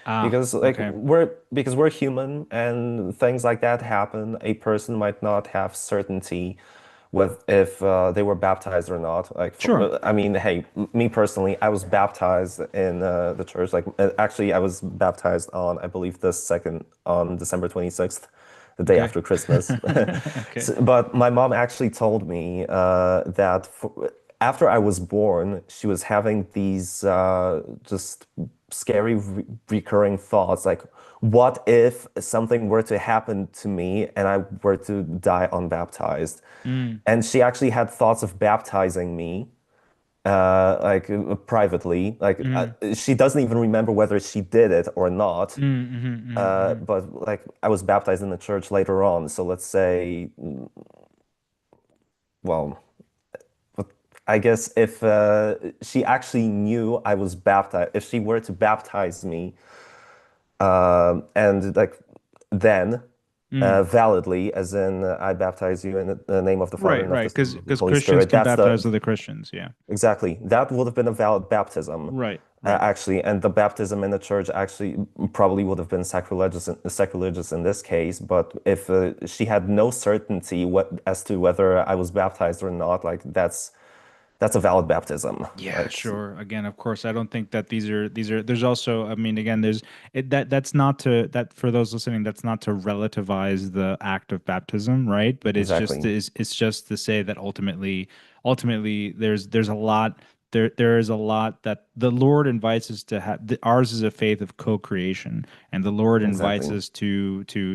Ah, Because okay. we're human and things like that happen. A person might not have certainty with if they were baptized or not. Sure. I mean, hey, me personally, I was baptized in the church. Actually, I was baptized on, I believe, the second on December 26th, the day Okay. after Christmas. Okay. But my mom actually told me after I was born, she was having these just scary re recurring thoughts like, what if something were to happen to me and I were to die unbaptized? Mm, And she actually had thoughts of baptizing me, privately. mm, She doesn't even remember whether she did it or not. mm. But like I was baptized in the church later on. So let's say, well, I guess if she actually knew I was baptized, if she were to baptize me, and like then Mm. validly, as in I baptize you in the name of the Father Right, and of right. the Son Because and of the Holy Christians Spirit, can that's baptize the other Christians. Yeah. exactly that would have been a valid baptism. Right, right. Actually, and the baptism in the church actually probably would have been sacrilegious in this case. But if she had no certainty as to whether I was baptized or not, like that's a valid baptism. Yeah, Like sure. Again, of course, I don't think that these are there's also, I mean, again, there's that's not to, that for those listening, that's not to relativize the act of baptism, right? But exactly, it's just to say that ultimately there's a lot, there is a lot that the Lord invites us to have. Ours is a faith of co-creation, and the Lord invites exactly, us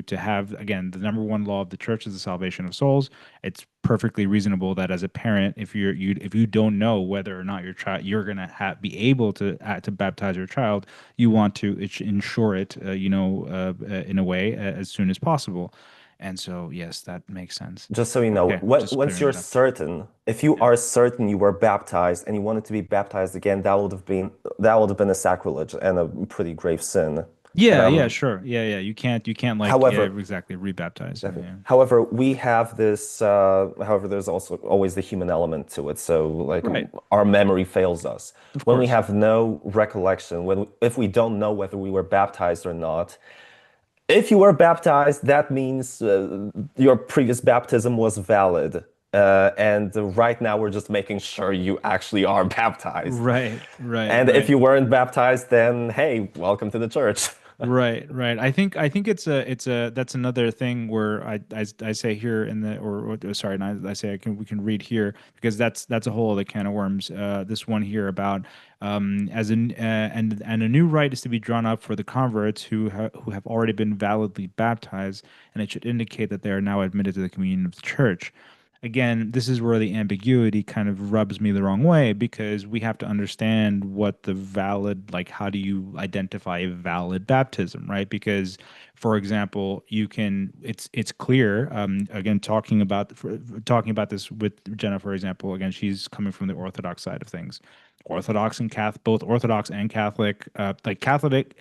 to have, again, the number one law of the church is the salvation of souls. It's perfectly reasonable that as a parent, if you don't know whether or not your child, you're gonna be able to baptize your child, you want to ensure it, in a way, as soon as possible. And so, yes, that makes sense. just so you know, Okay, just once clearing you're it up. certain, if you Yeah. are certain you were baptized and you wanted to be baptized again, that would have been a sacrilege and a pretty grave sin. And Yeah, yeah, sure. Yeah, yeah. You can't like, yeah, however, exactly, rebaptize. Yeah, exactly. yeah. However, we have this. However, there's also always the human element to it. So, like, Right. our memory fails us Of when we course. have no recollection. If we don't know whether we were baptized or not. If you were baptized, that means your previous baptism was valid. And right now, we're just making sure you actually are baptized. Right, right, And if right. you weren't baptized, then hey, welcome to the church. Right, right. I think it's a that's another thing where I say here in the, or sorry, not I say, we can read here, because that's a whole other can of worms. This one here about, as an and a new rite is to be drawn up for the converts who have already been validly baptized, and it should indicate that they are now admitted to the communion of the church. Again, this is where the ambiguity kind of rubs me the wrong way, because we have to understand what the valid, like, how do you identify a valid baptism, right? Because, for example, it's clear, again, talking about this with Jenna, for example, again, she's coming from the Orthodox side of things. Orthodox and Catholic, both Orthodox and Catholic, like Catholic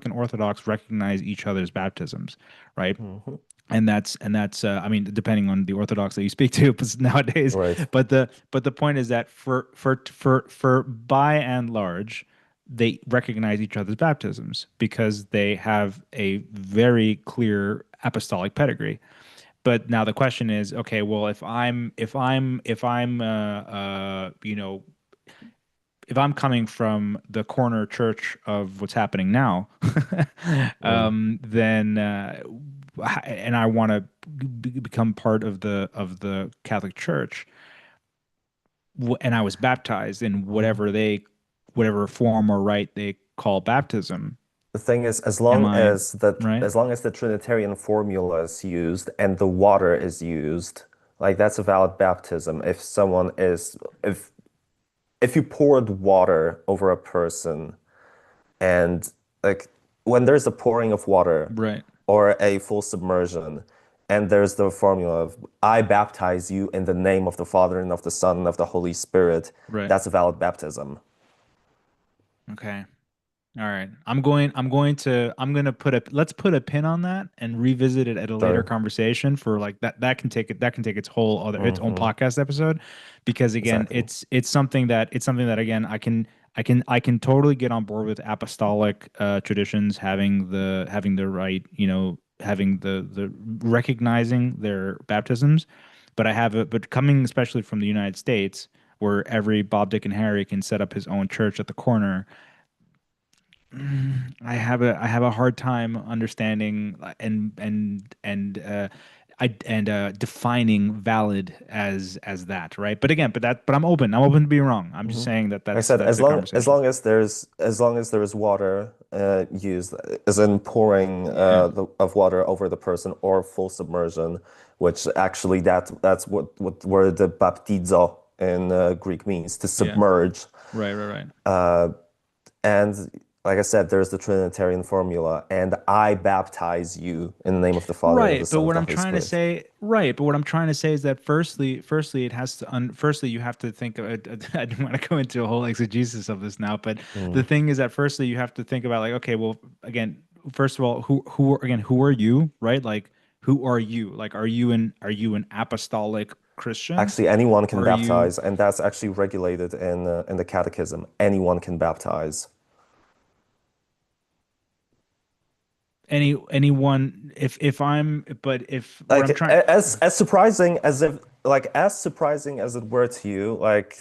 and Orthodox recognize each other's baptisms, right? Mhm. And that's I mean, depending on the Orthodox that you speak to nowadays. Right. But the point is that for by and large, they recognize each other's baptisms because they have a very clear apostolic pedigree. But now the question is, okay, well, if I'm if I'm coming from the corner church of what's happening now, Mm. then and I want to become part of the Catholic Church, and I was baptized in Mhm. whatever they whatever form or rite they call baptism. The thing is, Am I right? as long as the Trinitarian formula is used and the water is used, like that's a valid baptism. If someone is if you poured water over a person and like when there's a pouring of water Right. or a full submersion and there's the formula of I baptize you in the name of the Father and of the Son and of the Holy Spirit, Right. that's a valid baptism. Okay. All right. I'm gonna put a let's put a pin on that and revisit it at a later Sure. conversation for like that can take its whole other its own Hmm. podcast episode because again Exactly. it's something that again I can totally get on board with apostolic traditions having the right, you know, having the recognizing their baptisms, but but coming especially from the United States where every Bob, Dick, and Harry can set up his own church at the corner. I have a hard time understanding and defining valid as that, right? But again, but I'm open to be wrong. I'm just Hmm. saying that Like I said, that's a conversation. as long as there is water used, as in pouring Yeah, of water over the person or full submersion, which actually that's what word the baptizo in Greek means to yeah, submerge. right. Uh, and like I said, there's the Trinitarian formula, and I baptize you in the name of the Father and of the Right, but Son and of what the I'm Holy trying to Spirit. say, right, but what I'm trying to say is that firstly, it has to, firstly, you have to think of it. I don't want to go into a whole exegesis of this now, but the Mm. thing is that firstly, you have to think about like, okay, well, again, first of all, who are you, right? Like, who are you? Like, are you an apostolic Christian, Actually, anyone can or are you baptize, and that's actually regulated in the Catechism. Anyone can baptize. anyone? If I'm, but if what Like I'm trying, as surprising as if like as surprising as it were to you, like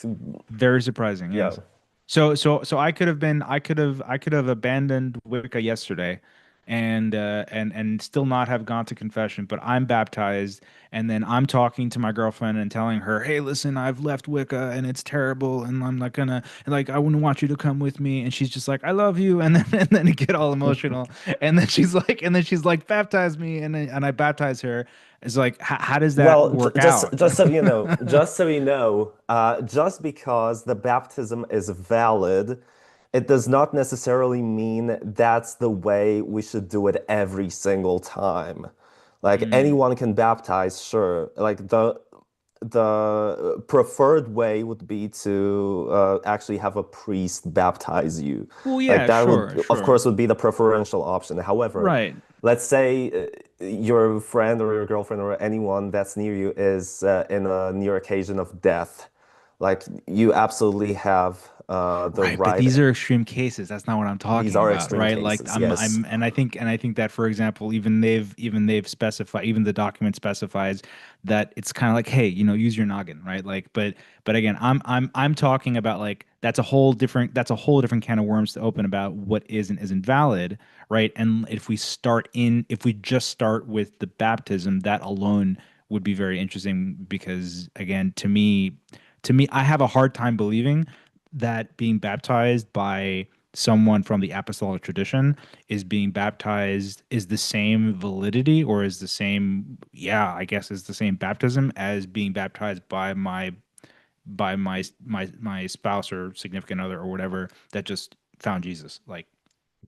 very surprising, yeah. yes. So I could have abandoned Wicca yesterday and still not have gone to confession, but I'm baptized and then I'm talking to my girlfriend and telling her, "Hey, listen, I've left Wicca and it's terrible and I'm not gonna like I wouldn't want you to come with me." And she's just like, "I love you." And then and then get all emotional. And then she's like, "Baptize me." And I baptize her. It's like, how does that Well, work out? just so you know, just because the baptism is valid, it does not necessarily mean that's the way we should do it every single time. Like Mm. anyone can baptize, sure. Like the preferred way would be to actually have a priest baptize you. Well, Like yeah, that would, sure, of sure. course, would be the preferential option. However, Right. let's say your friend or your girlfriend or anyone that's near you is in a near occasion of death. Like you absolutely have the Right, but right. these are extreme cases. That's not what I'm These talking are about, extreme right? Like cases, yes. and I think that for example, even they've specified even the document specifies that it's kind of like, hey, you know, use your noggin, right? Like, but again, I'm talking about like that's a whole different can of worms to open about what is and isn't valid, right? And if we just start with the baptism, that alone would be very interesting because again, to me, I have a hard time believing that being baptized by someone from the apostolic tradition is being baptized is the same validity or is the same, yeah, I guess is the same baptism as being baptized by my spouse or significant other or whatever that just found Jesus. Like,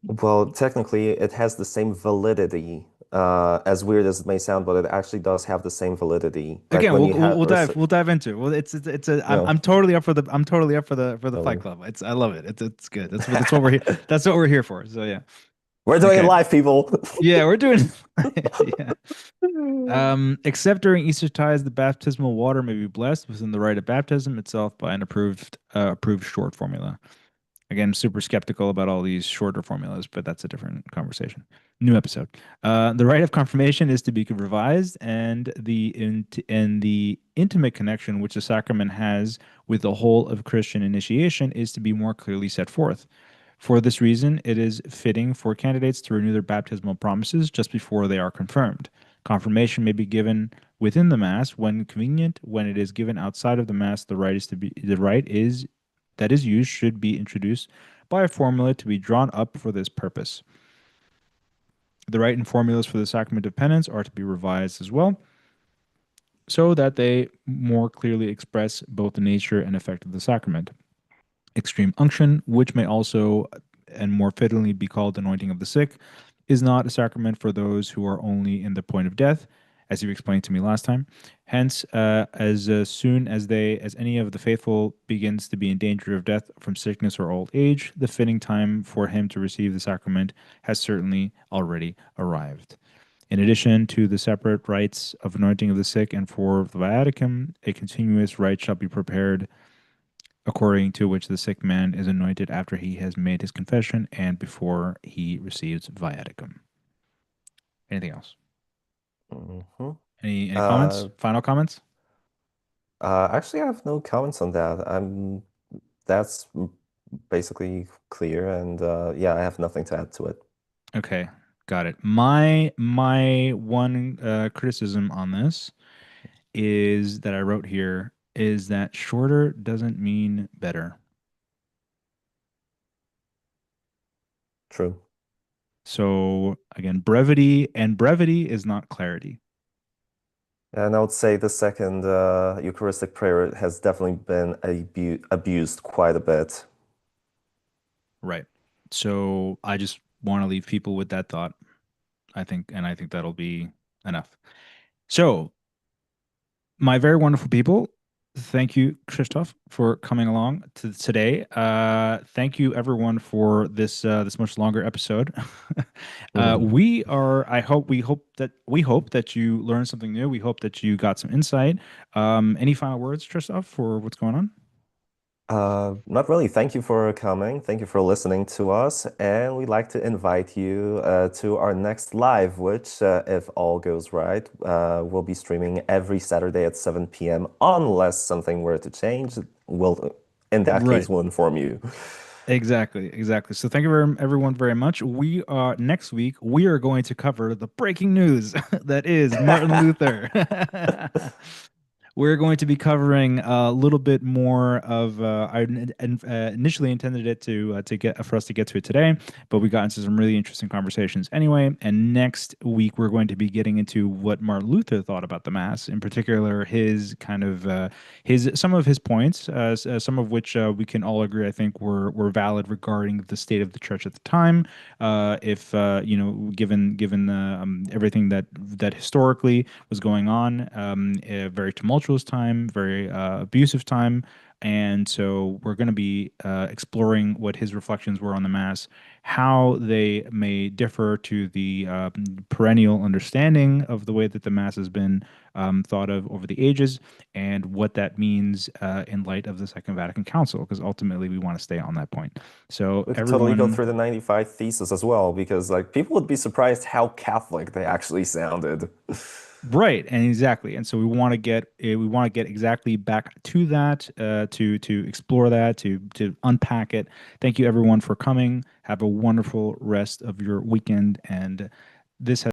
Well, technically, it has the same validity. As weird as it may sound, but it actually does have the same validity. Like again, when you have, we'll dive into it. Well, it's a no, I'm totally up for the Fight no. Club. It's I love it. It's good. That's what we're here. That's what we're here for. So yeah. We're doing it Okay. live, people. Yeah, we're doing yeah. Except during Easter tides, the baptismal water may be blessed within the rite of baptism itself by an approved short formula. Again, super skeptical about all these shorter formulas, but that's a different conversation. New episode. The rite of confirmation is to be revised, and the intimate connection which the sacrament has with the whole of Christian initiation is to be more clearly set forth. For this reason, it is fitting for candidates to renew their baptismal promises just before they are confirmed. Confirmation may be given within the Mass when convenient. When it is given outside of the Mass, the rite is that is used should be introduced by a formula to be drawn up for this purpose. The rite and formulas for the sacrament of penance are to be revised as well, so that they more clearly express both the nature and effect of the sacrament. Extreme unction, which may also and more fittingly be called anointing of the sick, is not a sacrament for those who are only in the point of death, as you explained to me last time. Hence, as soon as as any of the faithful begins to be in danger of death from sickness or old age, the fitting time for him to receive the sacrament has certainly already arrived. In addition to the separate rites of anointing of the sick and for the viaticum, a continuous rite shall be prepared according to which the sick man is anointed after he has made his confession and before he receives viaticum. Anything else? Hmm. Any comments? Uh, Final comments? Actually, I have no comments on that. That's basically clear, and yeah, I have nothing to add to it. Okay, got it. My one criticism on this is that I wrote here is that shorter doesn't mean better. True. So again, brevity is not clarity. And I would say the second Eucharistic prayer has definitely been abused quite a bit. Right. So I just want to leave people with that thought. I think that'll be enough. So, my very wonderful people, thank you, Krzysztof, for coming along to today. Thank you, everyone, for this much longer episode. We are. We hope that you learned something new. We hope that you got some insight. Any final words, Krzysztof, for what's going on? Not really. Thank you for coming. Thank you for listening to us. And we'd like to invite you to our next live, which, if all goes right, will be streaming every Saturday at 7 p.m. Unless something were to change, in that case, Right. we'll inform you. Exactly, exactly. So thank you everyone very much. We are next week. We are going to cover the breaking news that is Martin Luther. We're going to be covering a little bit more of. Initially intended it to get for us to get to it today, but we got into some really interesting conversations anyway. And next week we're going to be getting into what Martin Luther thought about the Mass, in particular his kind of his some of his points, some of which we can all agree I think were valid regarding the state of the Church at the time. If given everything that historically was going on, a very tumultuous time, very abusive time. And so we're going to be exploring what his reflections were on the Mass, how they may differ to the perennial understanding of the way that the Mass has been thought of over the ages, and what that means in light of the Second Vatican Council, because ultimately we want to stay on that point. So We could totally go everyone. through the 95 Thesis as well, because like people would be surprised how Catholic they actually sounded. Right, and exactly, and so we want to get exactly back to that, to explore that, to unpack it. Thank you everyone for coming. Have a wonderful rest of your weekend, and this has